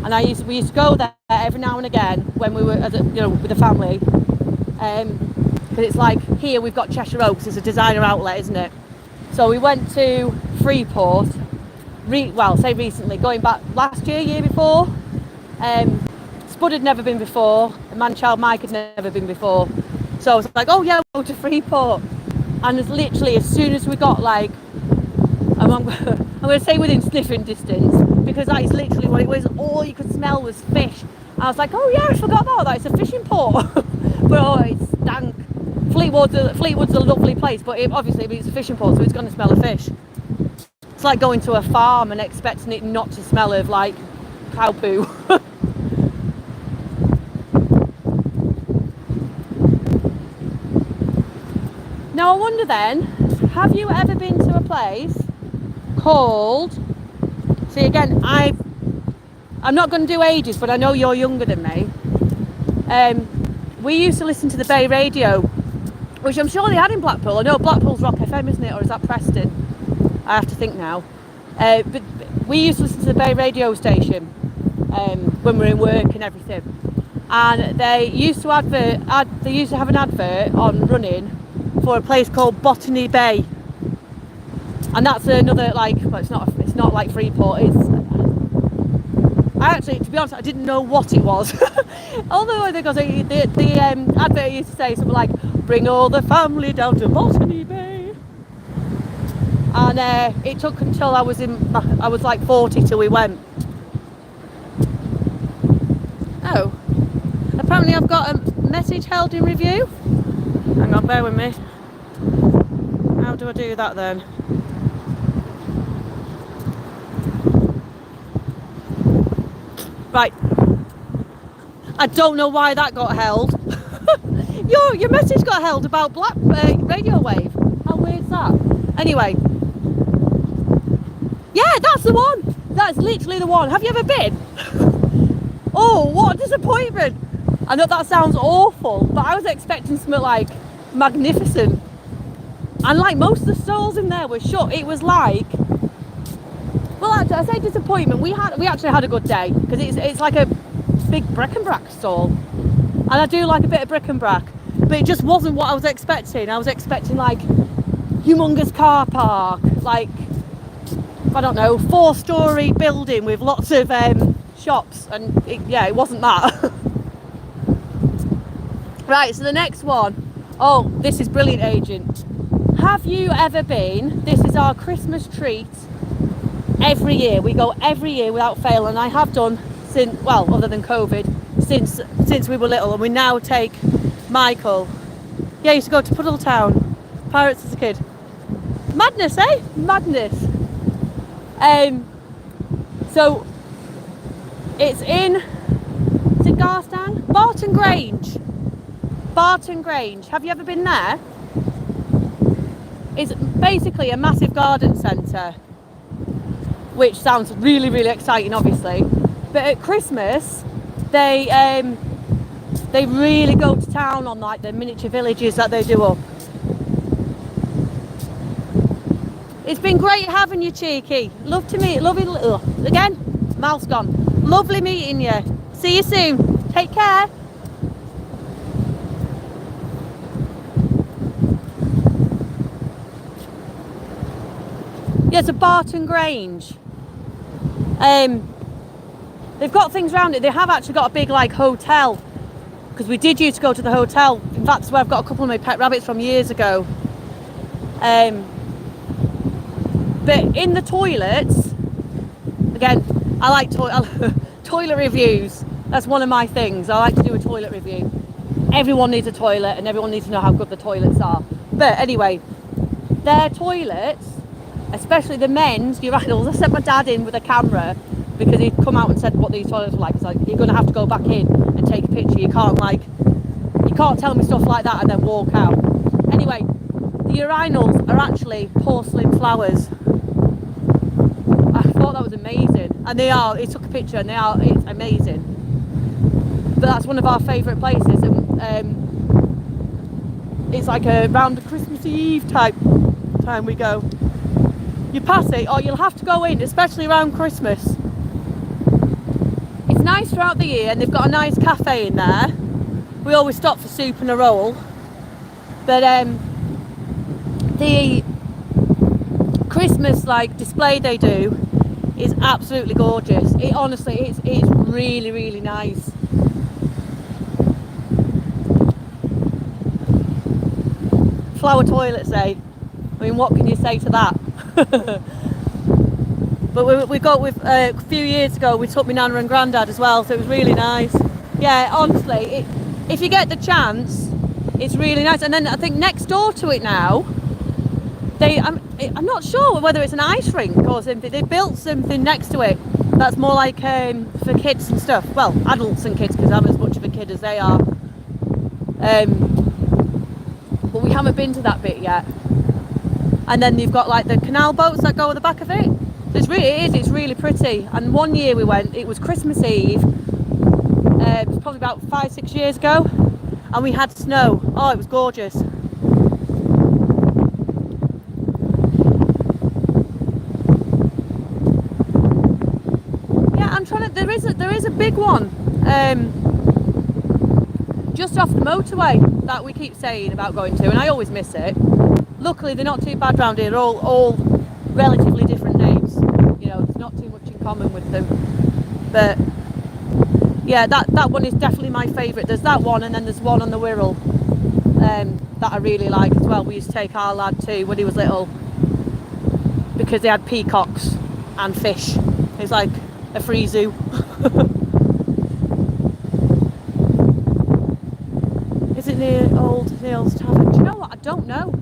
And we used to go there every now and again when we were, with the family. Because it's like, here we've got Cheshire Oaks, it's a designer outlet, isn't it? So we went to Freeport, say recently, going back last year before. Spud had never been before, and man-child Mike had never been before. So I was like, oh yeah, we'll go to Freeport. And it's literally, as soon as we got like, I'm going to say within sniffing distance, because that is literally what it was, all you could smell was fish. I was like, oh yeah, I forgot about that, it's a fishing port. But it stank. Fleetwood's a lovely place, but obviously it's a fishing port, so it's going to smell of fish. It's like going to a farm and expecting it not to smell of like cow poo. Now I wonder then, have you ever been to a place called, see again, I'm not going to do ages, but I know you're younger than me. We used to listen to the Bay Radio, which I'm sure they had in Blackpool. I know Blackpool's Rock FM, isn't it? Or is that Preston? I have to think now. But we used to listen to the Bay Radio station when we were in work and everything. And they used to have an advert on running for a place called Botany Bay. And that's another, it's not like Freeport. To be honest, I didn't know what it was. Although the advert used to say something like, bring all the family down to Botany Bay. And it took until I was like 40 till we went. Oh, apparently I've got a message held in review. Hang on, bear with me. How do I do that then? Right. I don't know why that got held. Your message got held about Black Radio Wave. How weird's that? Anyway. Yeah, that's the one. That's literally the one. Have you ever been? Oh, what a disappointment. I know that sounds awful, but I was expecting something like magnificent. And like most of the stalls in there were shut. It was like, well, actually, I say disappointment. We actually had a good day because it's like a big bric-a-brac stall, and I do like a bit of bric-a-brac, but it just wasn't what I was expecting. I was expecting like humongous car park, like I don't know, 4-story building with lots of shops, and it wasn't that. Right, so the next one. Oh, this is brilliant, Agent. Have you ever been? This is our Christmas treat. Every year, we go every year without fail, and I have done since, well, other than COVID, since we were little, and we now take Michael. Yeah, I used to go to Puddle Town, Pirates as a kid. Madness, eh? Madness. So it's in, is it Garstang? Barton Grange. Barton Grange. Have you ever been there? It's basically a massive garden centre, which sounds really, really exciting, obviously. But at Christmas, they really go to town on like the miniature villages that they do up. It's been great having you, Cheeky. Love to meet, again, mouth's gone. Lovely meeting you. See you soon. Take care. Yeah, it's a Barton Grange. They've got things around it. They have actually got a big like hotel, because we did used to go to the hotel. In fact, that's where I've got a couple of my pet rabbits from years ago. But in the toilets, again, I like toilet reviews. That's one of my things. I like to do a toilet review. Everyone needs a toilet, and everyone needs to know how good the toilets are. But anyway, their toilets, especially the men's urinals, I sent my dad in with a camera. because he'd come out and said what these toilets were like. It's like, you're going to have to go back in and take a picture. You can't tell me stuff like that and then walk out. Anyway, the urinals are actually porcelain flowers. I thought that was amazing, and they are. He took a picture, and it's amazing. But that's one of our favourite places, and it's like around the Christmas Eve time we go. You pass it, or you'll have to go in, especially around Christmas. It's nice throughout the year, and they've got a nice cafe in there. We always stop for soup and a roll. But the Christmas display they do is absolutely gorgeous. It honestly, it's really, really nice. Flower toilets, eh? I mean, what can you say to that? But we got with a few years ago. We took my nana and granddad as well, so it was really nice. Yeah, honestly, if you get the chance, it's really nice. And then I think next door to it now, I'm not sure whether it's an ice rink or something. They built something next to it that's more like for kids and stuff. Well, adults and kids, because I'm as much of a kid as they are. But we haven't been to that bit yet. And then you've got the canal boats that go at the back of it. It's really pretty. And one year we went, it was Christmas Eve. It was probably about 5-6 years ago, and we had snow. Oh, it was gorgeous. Yeah, I'm trying to. There is a big one just off the motorway that we keep saying about going to, and I always miss it. Luckily, they're not too bad round here. They're all relatively different names. You know, there's not too much in common with them. But yeah, that one is definitely my favourite. There's that one, and then there's one on the Wirral that I really like as well. We used to take our lad to when he was little because they had peacocks and fish. It's like a free zoo. Is it near Old Hills Tavern? Do you know what? I don't know.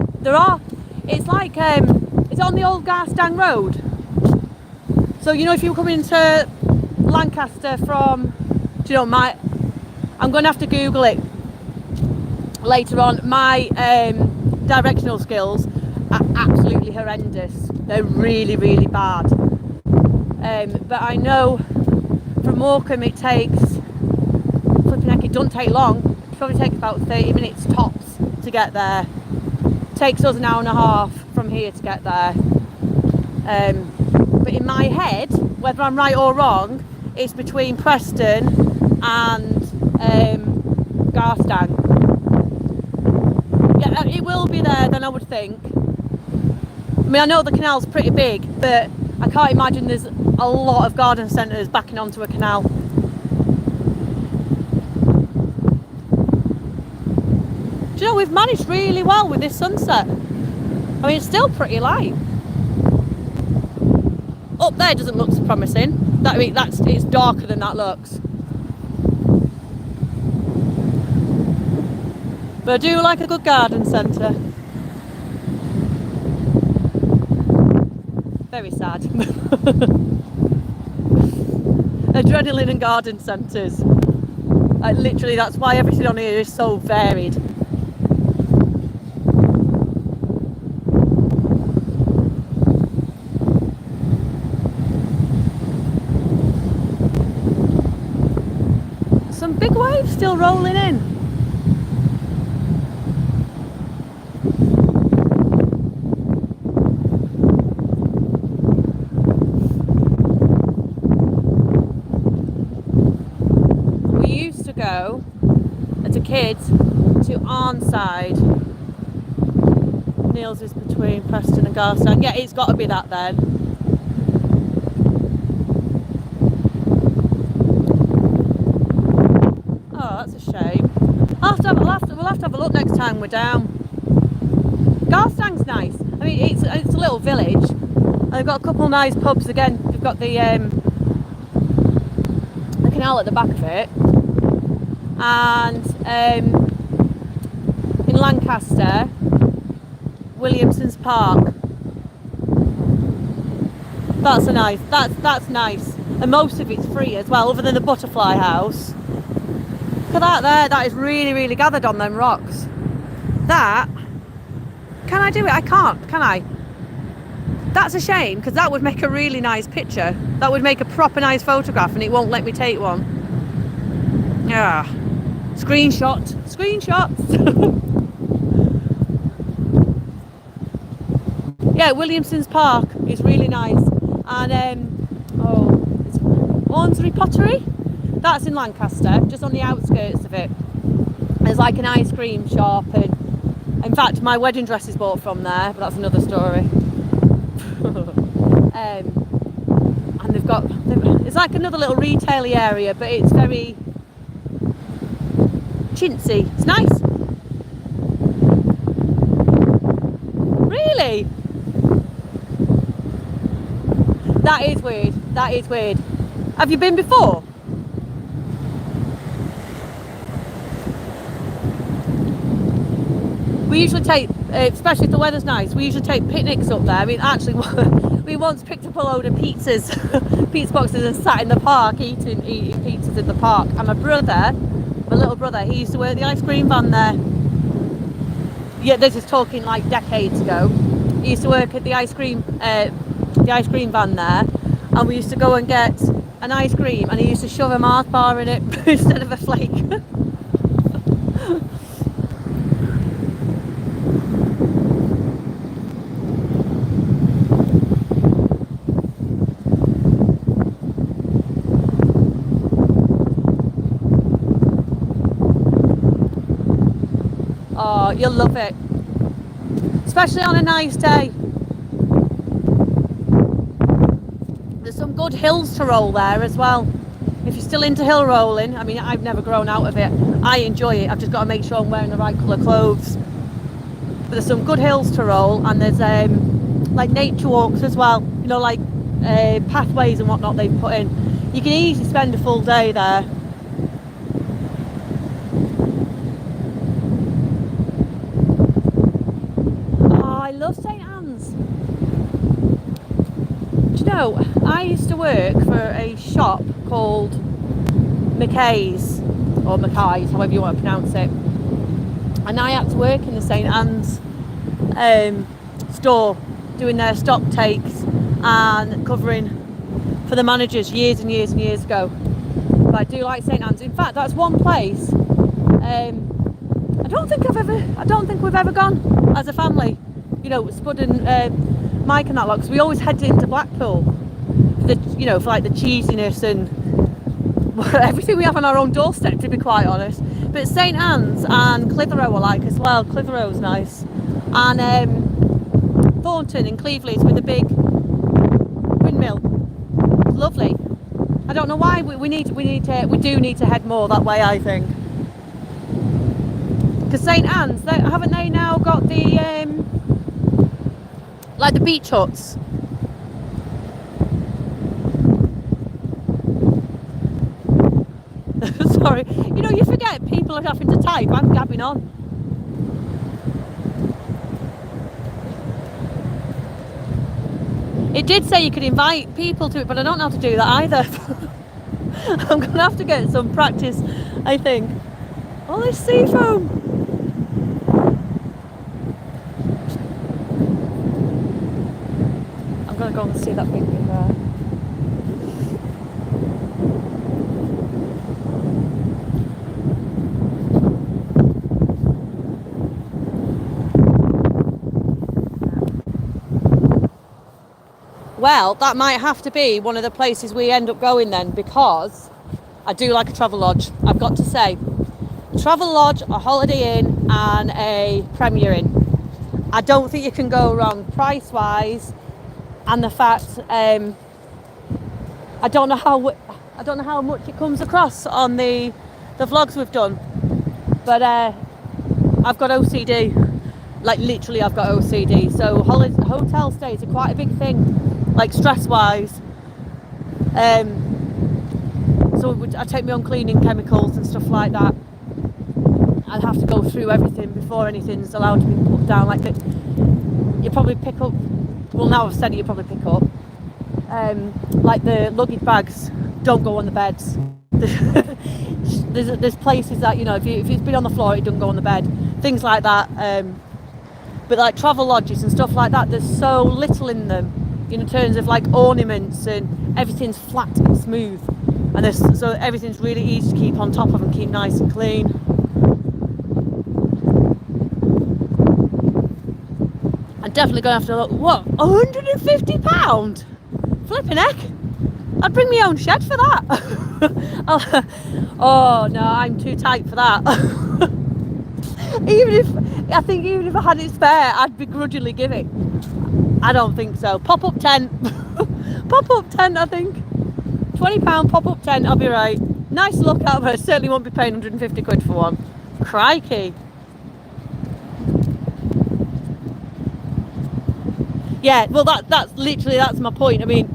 It's like it's on the old Garstang Road. So you know, if you come into Lancaster from, I'm going to have to Google it later on. My directional skills are absolutely horrendous. They're really, really bad. But I know from Morecambe it doesn't take long. It probably takes about 30 minutes tops to get there. It takes us an hour and a half from here to get there. But in my head, whether I'm right or wrong, it's between Preston and Garstang. Yeah, it will be there then, I would think. I mean, I know the canal's pretty big, but I can't imagine there's a lot of garden centres backing onto a canal. Do you know, we've managed really well with this sunset. I mean, it's still pretty light. Up there doesn't look so promising. It's darker than that looks. But I do like a good garden centre. Very sad. Adrenaline and garden centres. Literally, that's why everything on here is so varied. Some big waves still rolling in. Go as a kid to Arnside. Neil's is between Preston and Garstang. Yeah, it's got to be that then. Oh, that's a shame. We'll have to have a look next time we're down. Garstang's nice. I mean, it's a little village. And they've got a couple of nice pubs again. They've got the canal at the back of it. And in Lancaster, Williamson's Park. That's nice. and most of it's free as well, other than the butterfly house. Look at that there, that is really, really gathered on them rocks. That, can I do it? I can't, can I? That's a shame, because that would make a really nice picture. That would make a proper nice photograph, and it won't let me take one. Yeah. Screenshots. Yeah, Williamson's Park is really nice. And, it's Ormsbury Pottery? That's in Lancaster, just on the outskirts of it. There's like an ice cream shop, and in fact my wedding dress is bought from there, but that's another story. And it's like another little retail-y area, but it's very chintzy. It's nice. Really? That is weird. Have you been before? We usually take, especially if the weather's nice, we usually take picnics up there. I mean, actually, we once picked up a load of pizza boxes and sat in the park eating pizzas in the park. And my little brother, he used to work the ice cream van there. Yeah, this is talking like decades ago. He used to work at the ice cream van there, and we used to go and get an ice cream, and he used to shove a Mars bar in it instead of a flake. Oh, you'll love it, especially on a nice day. There's some good hills to roll there as well. If you're still into hill rolling, I mean, I've never grown out of it. I enjoy it. I've just got to make sure I'm wearing the right colour clothes. But there's some good hills to roll, and there's like nature walks as well. You know, like pathways and whatnot they've put in. You can easily spend a full day there. I love St Anne's. Do you know, I used to work for a shop called Mackay's, or Mackay's, however you want to pronounce it. And I had to work in the St Anne's store, doing their stock takes and covering for the managers years and years and years ago. But I do like St Anne's. In fact, that's one place I don't think we've ever gone as a family. You know, Spud and Mike and that lot, because we always head into Blackpool for like the cheesiness and everything we have on our own doorstep, to be quite honest. But St Anne's and Clitheroe I like as well. Clitheroe's nice. And Thornton in Cleveland's with a big windmill. Lovely. I don't know why we do need to head more that way, I think. Because St Anne's, haven't they now got the like the beach huts? Sorry, you know, you forget people are having to type. I'm gabbing on. It did say you could invite people to it, but I don't know how to do that either. I'm going to have to get some practice, I think. Oh, this sea foam. I'm going to go and see that big thing there. Well, that might have to be one of the places we end up going then, because I do like a travel lodge, I've got to say. Travel lodge, a Holiday Inn and a Premier Inn. I don't think you can go wrong price-wise, and the fact I don't know how much it comes across on the vlogs we've done, but I've got OCD. Like literally I've got OCD, so hotel stays are quite a big thing, like stress-wise. So I take my own cleaning chemicals and stuff like that. I'd have to go through everything before anything's allowed to be put down. Like that, you probably pick up. Well, now I've said it, you probably pick up. like the luggage bags don't go on the beds. There's places that, you know, if it's been on the floor, it doesn't go on the bed. Things like that. But like travel lodges and stuff like that, there's so little in them in terms of like ornaments, and everything's flat and smooth, and so everything's really easy to keep on top of and keep nice and clean. I'm definitely going to have to look. What, £150? Flipping heck! I'd bring my own shed for that. Oh no, I'm too tight for that. Even if I had it spare, I'd begrudgingly give it. I don't think so. Pop-up tent. Pop-up tent, I think. £20 pop-up tent, I'll be right. Nice to look at, but I certainly won't be paying 150 quid for one. Crikey. Yeah, well that's my point. I mean,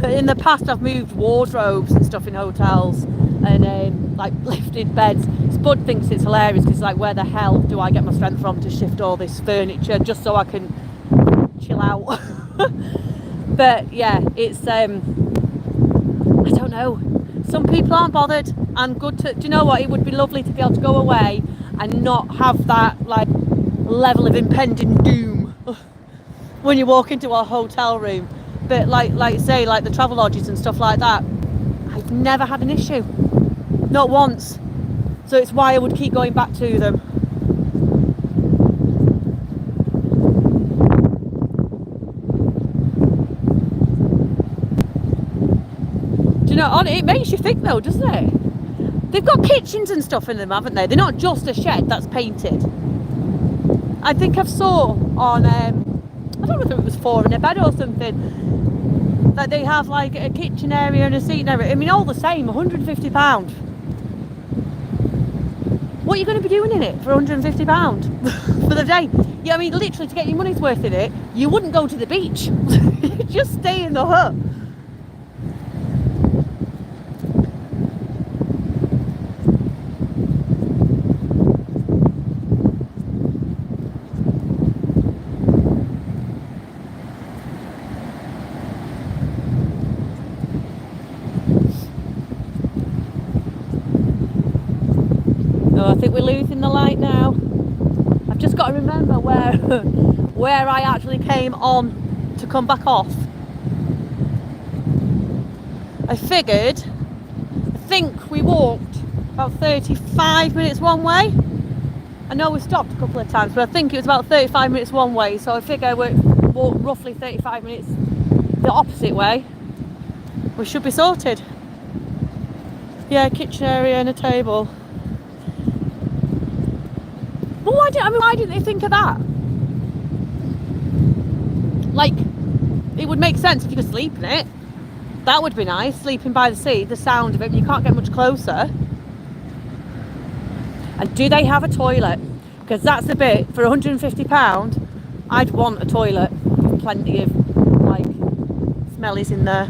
in the past I've moved wardrobes and stuff in hotels, and like lifted beds. Spud thinks it's hilarious because like, where the hell do I get my strength from to shift all this furniture just so I can chill out? But yeah, it's I don't know, some people aren't bothered, and good to, do you know what, it would be lovely to be able to go away and not have that like level of impending doom when you walk into a hotel room. But like say, like the travel lodges and stuff like that, I've never had an issue, not once. So it's why I would keep going back to them. Do you know, it makes you think though, doesn't it? They've got kitchens and stuff in them, haven't they? They're not just a shed that's painted. I think I saw on, I don't know if it was 4 in a bed or something, that they have like a kitchen area and a seating area. I mean, all the same, £150. What are you going to be doing in it for £150 for the day? Yeah, I mean, literally to get your money's worth in it, you wouldn't go to the beach. You just stay in the hut. I think we're losing the light now. I've just got to remember where I actually came on to come back off. I think we walked about 35 minutes one way. I know we stopped a couple of times, but I think it was about 35 minutes one way, so I figure we walked roughly 35 minutes the opposite way. We should be sorted. Yeah, kitchen area and a table. Well, why didn't they think of that? Like, it would make sense if you could sleep in it. That would be nice, sleeping by the sea, the sound of it, you can't get much closer. And do they have a toilet? Because that's the bit, for £150, I'd want a toilet with plenty of, like, smellies in there.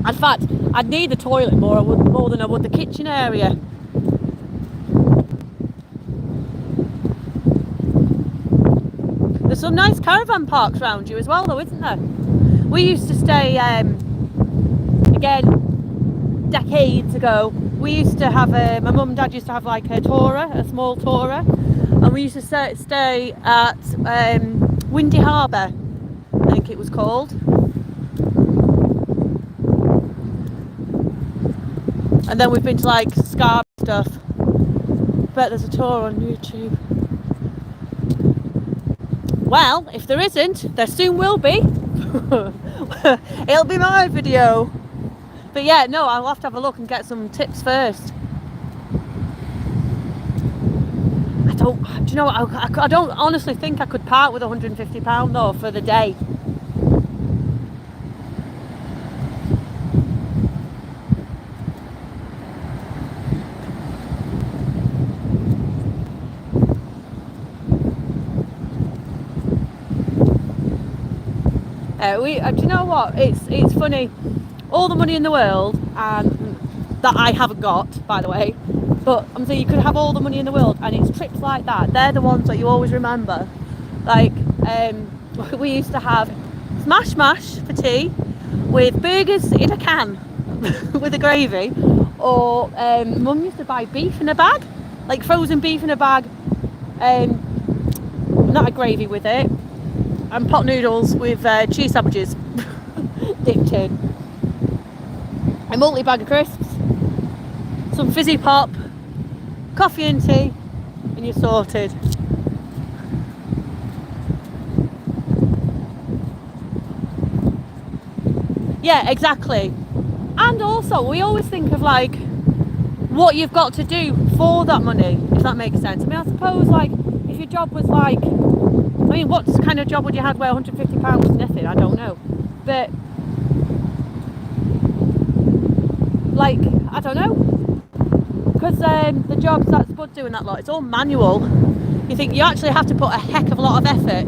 In fact, I'd need the toilet more than I would the kitchen area. There's some nice caravan parks around you as well though, isn't there? We used to stay, again, decades ago, we used to have, my mum and dad used to have like a tourer, a small tourer, and we used to stay at Windy Harbour, I think it was called. And then we've been to like Scarborough stuff. Bet there's a tour on YouTube. Well, if there isn't, there soon will be. It'll be my video. But yeah, no, I'll have to have a look and get some tips first. Do you know what? I don't honestly think I could part with £150 though for the day. Do you know what? It's funny. All the money in the world, and that I haven't got, by the way, But I'm saying you could have all the money in the world, and it's trips like that. They're the ones that you always remember. Like we used to have smash mash for tea with burgers in a can with a gravy, or Mum used to buy beef in a bag, like frozen beef in a bag, not a gravy with it, and pot noodles with cheese sandwiches dipped in, a multi bag of crisps, some fizzy pop, coffee and tea, and you're sorted. Yeah, exactly. And also, we always think of like what you've got to do for that money, if that makes sense. I mean, I suppose like if your job was like, I mean, what kind of job would you have where £150 is nothing? I don't know. But like, I don't know. Because the jobs that Spud doing that lot, it's all manual. You think you actually have to put a heck of a lot of effort.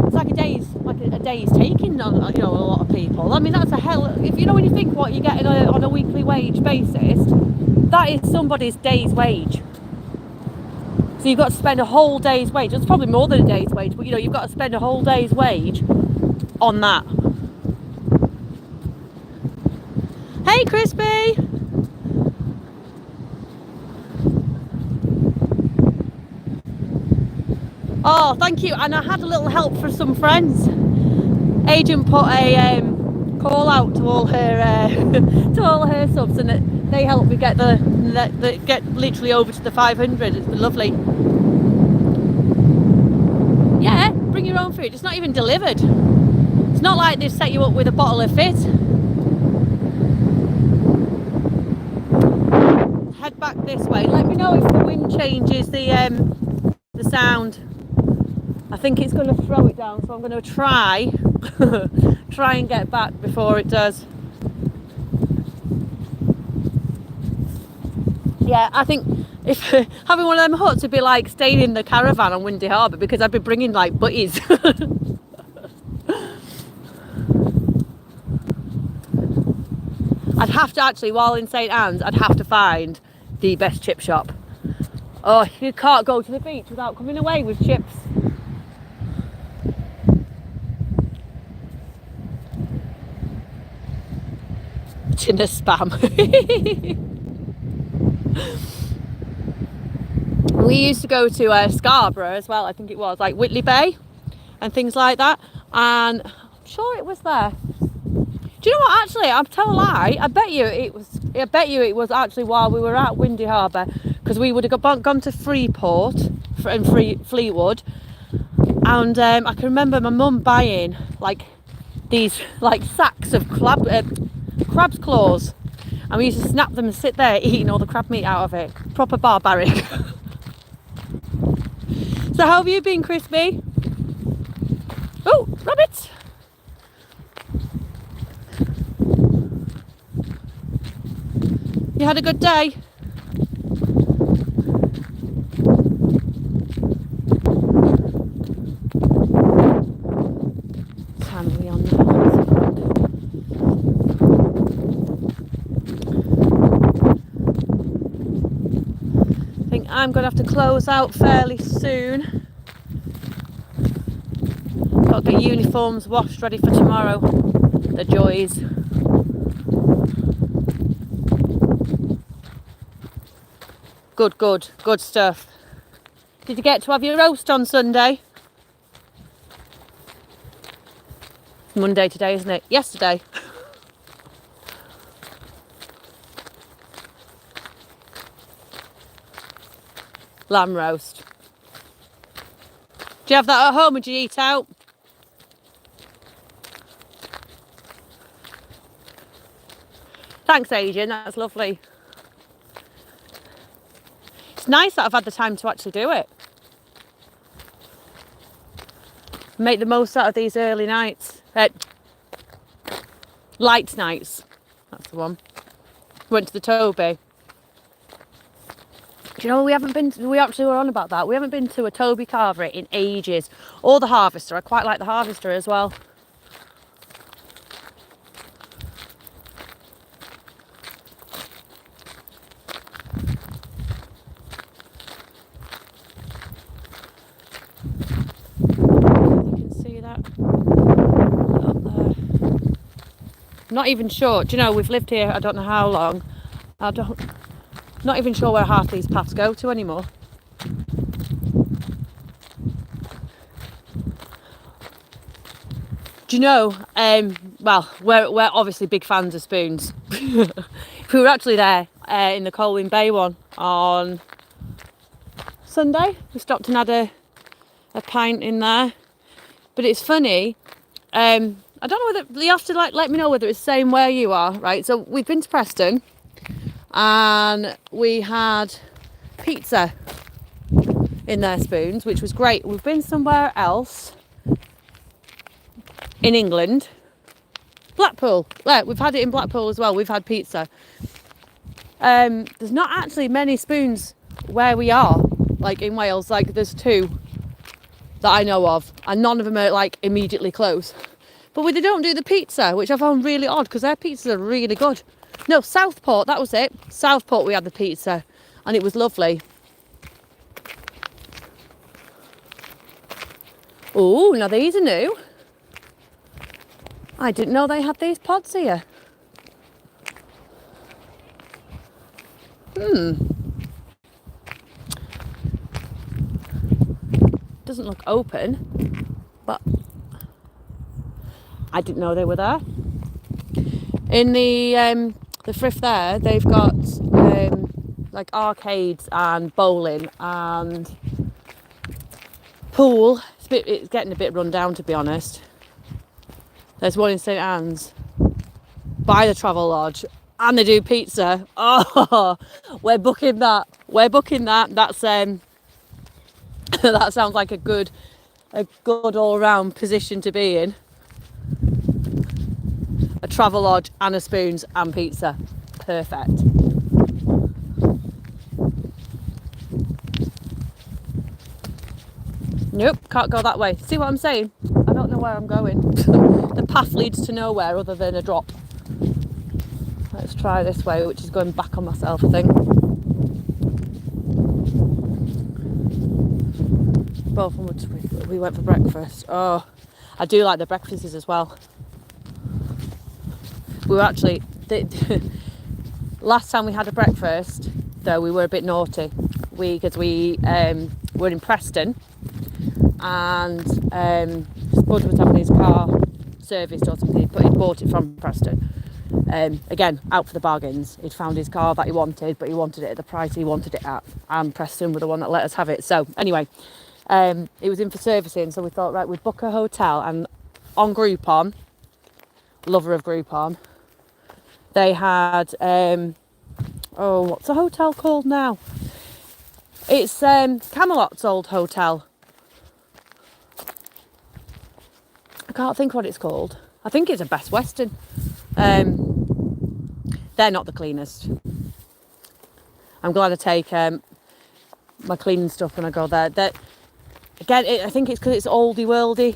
It's like a day's taking on, a lot of people. I mean, that's a hell. If when you think what you get on a weekly wage basis, that is somebody's day's wage. So you've got to spend a whole day's wage. It's probably more than a day's wage, but you've got to spend a whole day's wage on that. Hey, Crispy. Oh, thank you. And I had a little help for some friends. Agent put a call out to all her to all her subs, and they helped me get get literally over to the 500. It's been lovely. Yeah, bring your own food. It's not even delivered. It's not like they've set you up with a bottle of fit. Head back this way. Let me know if the wind changes the sound. I think it's going to throw it down, so I'm going to try and get back before it does. Yeah, I think if having one of them huts would be like staying in the caravan on Windy Harbour, because I'd be bringing like butties. I'd have to actually, while in St Anne's, I'd have to find the best chip shop. Oh, you can't go to the beach without coming away with chips. Tinder spam. We used to go to Scarborough as well, I think it was, like Whitley Bay and things like that, and I'm sure it was there. Do you know what, actually, I'll tell a lie, I bet you it was actually while we were at Windy Harbour, because we would have gone to Freeport and Fleetwood, and I can remember my mum buying like these like sacks of crab's claws, and we used to snap them and sit there eating all the crab meat out of it. Proper barbaric. So how have you been, Crispy? Oh, rabbits! You had a good day? What time are we on now? I think I'm going to have to close out fairly soon. Got to get uniforms washed ready for tomorrow. The joys. Good stuff. Did you get to have your roast on Sunday? It's Monday today, isn't it? Yesterday. Lamb roast. Do you have that at home or do you eat out? Thanks, Adrian, that's lovely. It's nice that I've had the time to actually do it. Make the most out of these early nights. Light nights. That's the one. Went to the Toby. Do you know, we actually were on about that. We haven't been to a Toby carvery in ages. Or the Harvester. I quite like the Harvester as well. that? Up there. I'm not even sure. Do you know, we've lived here I don't know how long. Not even sure where half these paths go to anymore. Do you know, well, we're obviously big fans of spoons. We were actually there in the Colwyn Bay one on Sunday. We stopped and had a pint in there. But it's funny, I don't know whether, you have to let me know whether it's the same where you are, right? So we've been to Preston and we had pizza in their spoons, which was great. We've been somewhere else in England, Blackpool. Yeah, we've had it in Blackpool as well. We've had pizza. There's not actually many spoons where we are, like in Wales. Like there's 2 that I know of, and none of them are like immediately close. But they don't do the pizza, which I found really odd because their pizzas are really good. No, Southport, that was it. Southport, we had the pizza, and it was lovely. Oh, now these are new. I didn't know they had these pods here. Doesn't look open, but I didn't know they were there. In the thrift there, they've got like arcades and bowling and pool. It's getting a bit run down, to be honest. There's one in St Anne's by the Travel Lodge, and they do pizza. Oh, we're booking that. That's that sounds like a good all-round position to be in. A Travel Lodge and a spoons and pizza. Perfect. Nope, can't go that way. See what I'm saying? I don't know where I'm going. The path leads to nowhere other than a drop. Let's try this way, which is going back on myself, I think. Both of them we went for breakfast. Oh, I do like the breakfasts as well. We were actually... last time we had a breakfast, though, we were a bit naughty. Because we were in Preston, and Spud was having his car serviced or something, but he'd bought it from Preston. Again, out for the bargains. He'd found his car that he wanted, but he wanted it at the price he wanted it at, and Preston were the one that let us have it. So anyway, it was in for servicing, so we thought, right, we'd book a hotel. And on Groupon, lover of Groupon, they had what's the hotel called now? It's Camelot's old hotel. I can't think what it's called. I think it's a Best Western. They're not the cleanest. I'm glad I take my cleaning stuff when I go there. Again, I think it's because it's oldie worldy.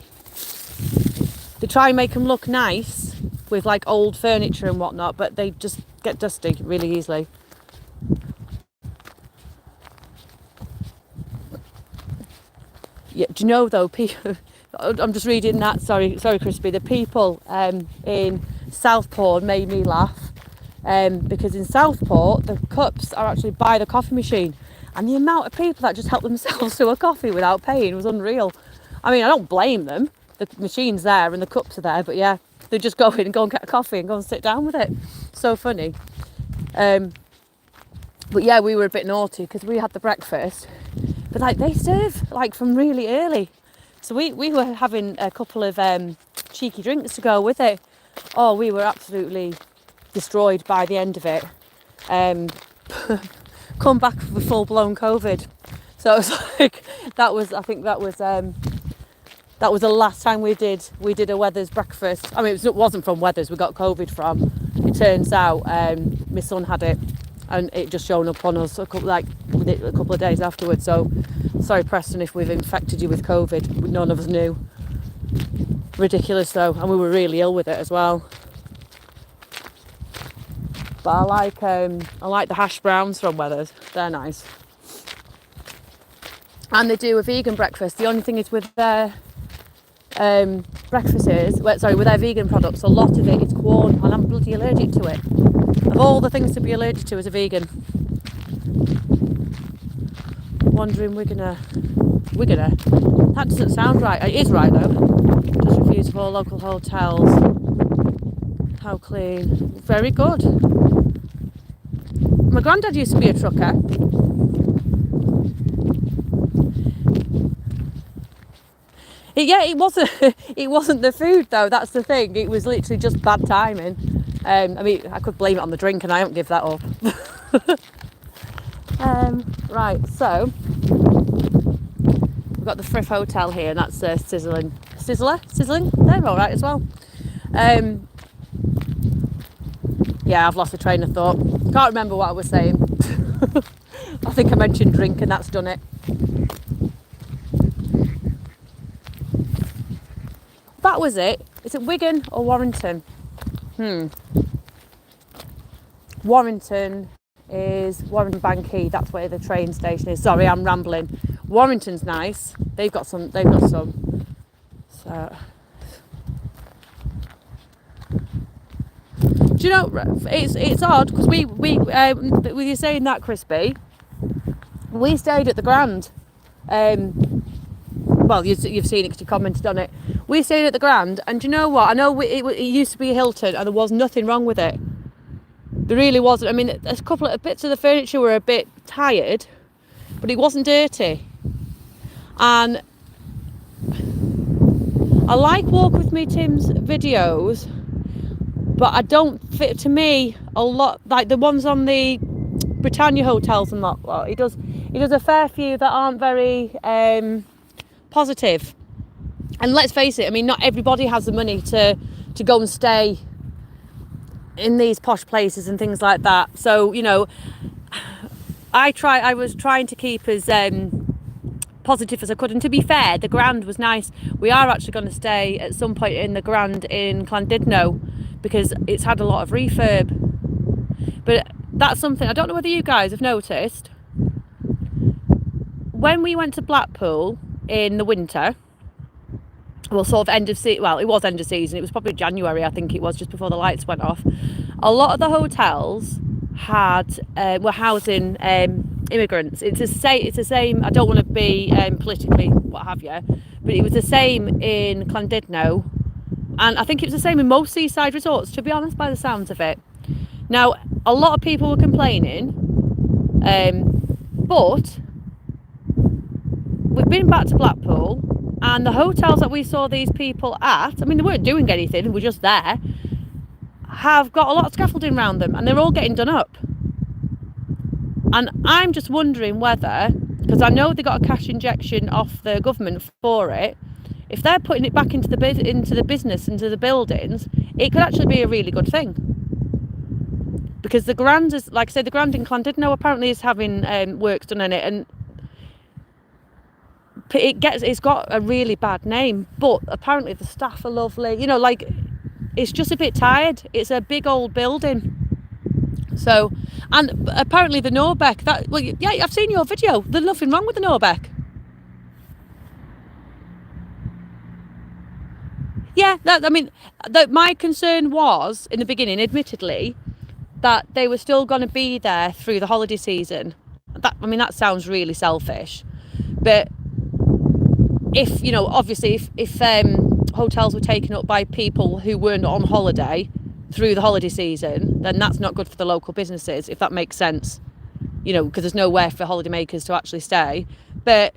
They try and make them look nice with like old furniture and whatnot, but they just get dusty really easily. Yeah, do you know though, people, I'm just reading that, sorry Crispy, the people in Southport made me laugh, because in Southport the cups are actually by the coffee machine, and the amount of people that just help themselves to a coffee without paying was unreal. I mean, I don't blame them, the machine's there and the cups are there, but yeah, they just go in and go and get a coffee and go and sit down with it. So funny. But yeah, we were a bit naughty because we had the breakfast, but like they serve like from really early. So we were having a couple of cheeky drinks to go with it. Oh, we were absolutely destroyed by the end of it. Come back with full-blown COVID. So it was like, I think that was the last time we did a Weathers breakfast. I mean, it wasn't from Weathers, we got COVID from. It turns out my son had it, and it just shown up on us a couple of days afterwards. So sorry, Preston, if we've infected you with COVID. None of us knew. Ridiculous though, and we were really ill with it as well. But I like the hash browns from Weathers. They're nice. And they do a vegan breakfast. The only thing is with their breakfast is, with their vegan products, a lot of it is corn, and I'm bloody allergic to it. Of all the things to be allergic to as a vegan. Wandering Wigoner. That doesn't sound right. It is right though. Just reviews of all local hotels. How clean. Very good. My granddad used to be a trucker. It wasn't. It wasn't the food though. That's the thing. It was literally just bad timing. I mean, I could blame it on the drink, and I don't give that up. Right. So we've got the Frith Hotel here, and that's Sizzling. They're all right as well. Yeah, I've lost the train of thought. Can't remember what I was saying. I think I mentioned drink, and that's done it. That was it. Is it Wigan or Warrington? Warrington Banquet. That's where the train station is. Sorry, I'm rambling. Warrington's nice. They've got some. So, do you know? It's odd because we with you saying that, Crispy, we stayed at the Grand. Well, you've seen it because you commented on it. We stayed at the Grand, and do you know what? I know it used to be a Hilton, and there was nothing wrong with it. There really wasn't. I mean, a couple of bits of the furniture were a bit tired, but it wasn't dirty. And I like Walk With Me Tim's videos, but I don't fit, to me, a lot, like the ones on the Britannia hotels and that. Well, he does a fair few that aren't very positive. And let's face it, I mean, not everybody has the money to go and stay in these posh places and things like that. So, you know, I was trying to keep as positive as I could. And to be fair, the Grand was nice. We are actually going to stay at some point in the Grand in Llandudno because it's had a lot of refurb. But that's something, I don't know whether you guys have noticed. When we went to Blackpool in the winter, well, sort of end of season, well, it was end of season, it was probably January, I think it was, just before the lights went off. A lot of the hotels were housing immigrants. It's the same, I don't want to be politically what have you, but it was the same in Llandudno, and I think it was the same in most seaside resorts, to be honest, by the sounds of it. Now, a lot of people were complaining, but we've been back to Blackpool, and the hotels that we saw these people at, I mean, they weren't doing anything, they were just there, have got a lot of scaffolding around them, and they're all getting done up. And I'm just wondering whether, because I know they got a cash injection off the government for it, if they're putting it back into the business, into the buildings, it could actually be a really good thing. Because the Grand is, like I say, the Grand in Llandudno apparently is having works done in it, and it's got a really bad name, but apparently the staff are lovely. You know, like, it's just a bit tired. It's a big old building. So, and apparently the Norbeck, yeah, I've seen your video. There's nothing wrong with the Norbeck. Yeah, my concern was, in the beginning, admittedly, that they were still going to be there through the holiday season. That sounds really selfish. But if, you know, obviously if hotels were taken up by people who weren't on holiday through the holiday season, then that's not good for the local businesses, if that makes sense. You know, because there's nowhere for holidaymakers to actually stay. But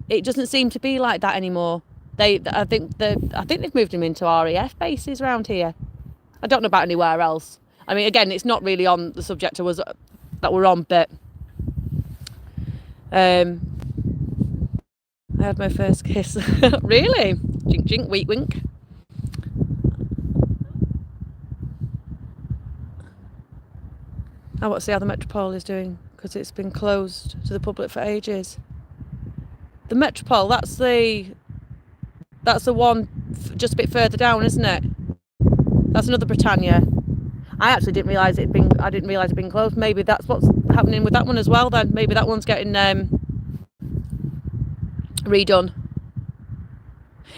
it doesn't seem to be like that anymore. I think they've moved them into RAF bases around here. I don't know about anywhere else. I mean, again, it's not really on the subject that we're on, but I had my first kiss. Really? Jink, jink, wink, wink. I want to see how the Metropole is doing, because it's been closed to the public for ages. The Metropole, that's the one just a bit further down, isn't it? That's another Britannia. I actually didn't realise it'd been closed. Maybe that's what's happening with that one as well then. Maybe that one's getting redone.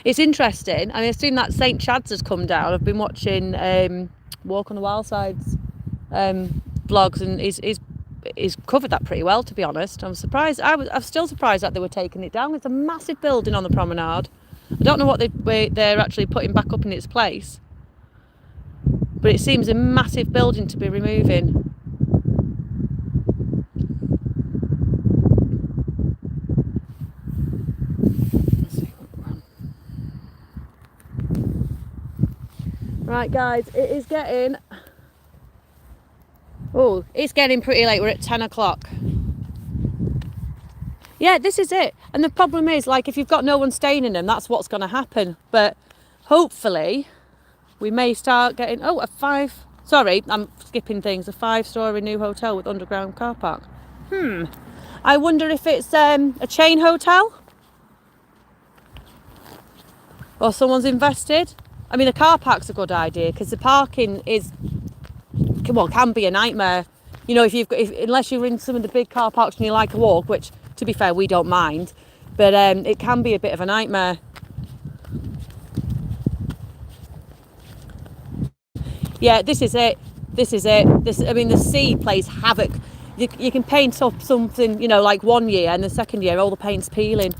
It's interesting. I mean, I've seen that St Chad's has come down. I've been watching Walk on the Wild Sides vlogs, and he's covered that pretty well, to be honest. I'm surprised. I'm still surprised that they were taking it down. It's a massive building on the promenade. I don't know what they're actually putting back up in its place, but it seems a massive building to be removing. Right, guys, it is getting... Oh, it's getting pretty late. We're at 10 o'clock. Yeah, this is it. And the problem is, like, if you've got no one staying in them, that's what's going to happen. But hopefully we may start getting... Oh, a 5-story new hotel with underground car park. I wonder if it's a chain hotel? Or someone's invested? I mean, the car park's a good idea, because the parking can be a nightmare. You know, unless you're in some of the big car parks and you like a walk, which, to be fair, we don't mind, but it can be a bit of a nightmare. Yeah, this is it. I mean, the sea plays havoc. You can paint up something, you know, like one year, and the second year all the paint's peeling.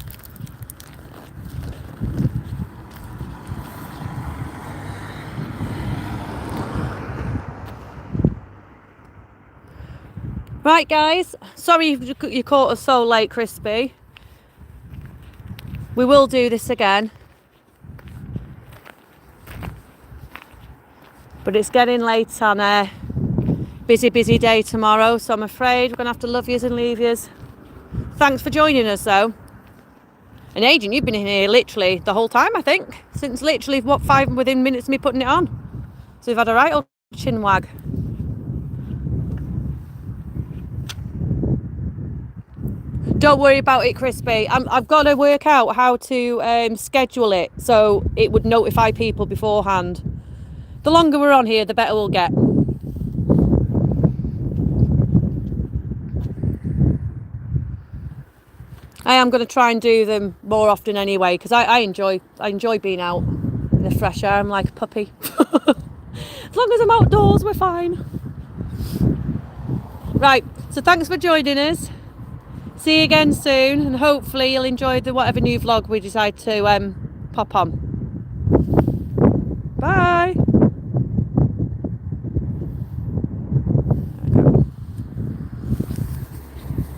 Right, guys, sorry you caught us so late, Crispy. We will do this again. But it's getting late on a busy day tomorrow, so I'm afraid we're going to have to love yous and leave yous. Thanks for joining us, though. And Agent, you've been in here literally the whole time, I think. Since literally, within minutes of me putting it on. So we've had a right old chin wag. Don't worry about it, Crispy. I've got to work out how to schedule it so it would notify people beforehand. The longer we're on here, the better we'll get. I am going to try and do them more often anyway, because I enjoy being out in the fresh air. I'm like a puppy. As long as I'm outdoors, we're fine. Right, so thanks for joining us. See you again soon, and hopefully you'll enjoy whatever new vlog we decide to pop on.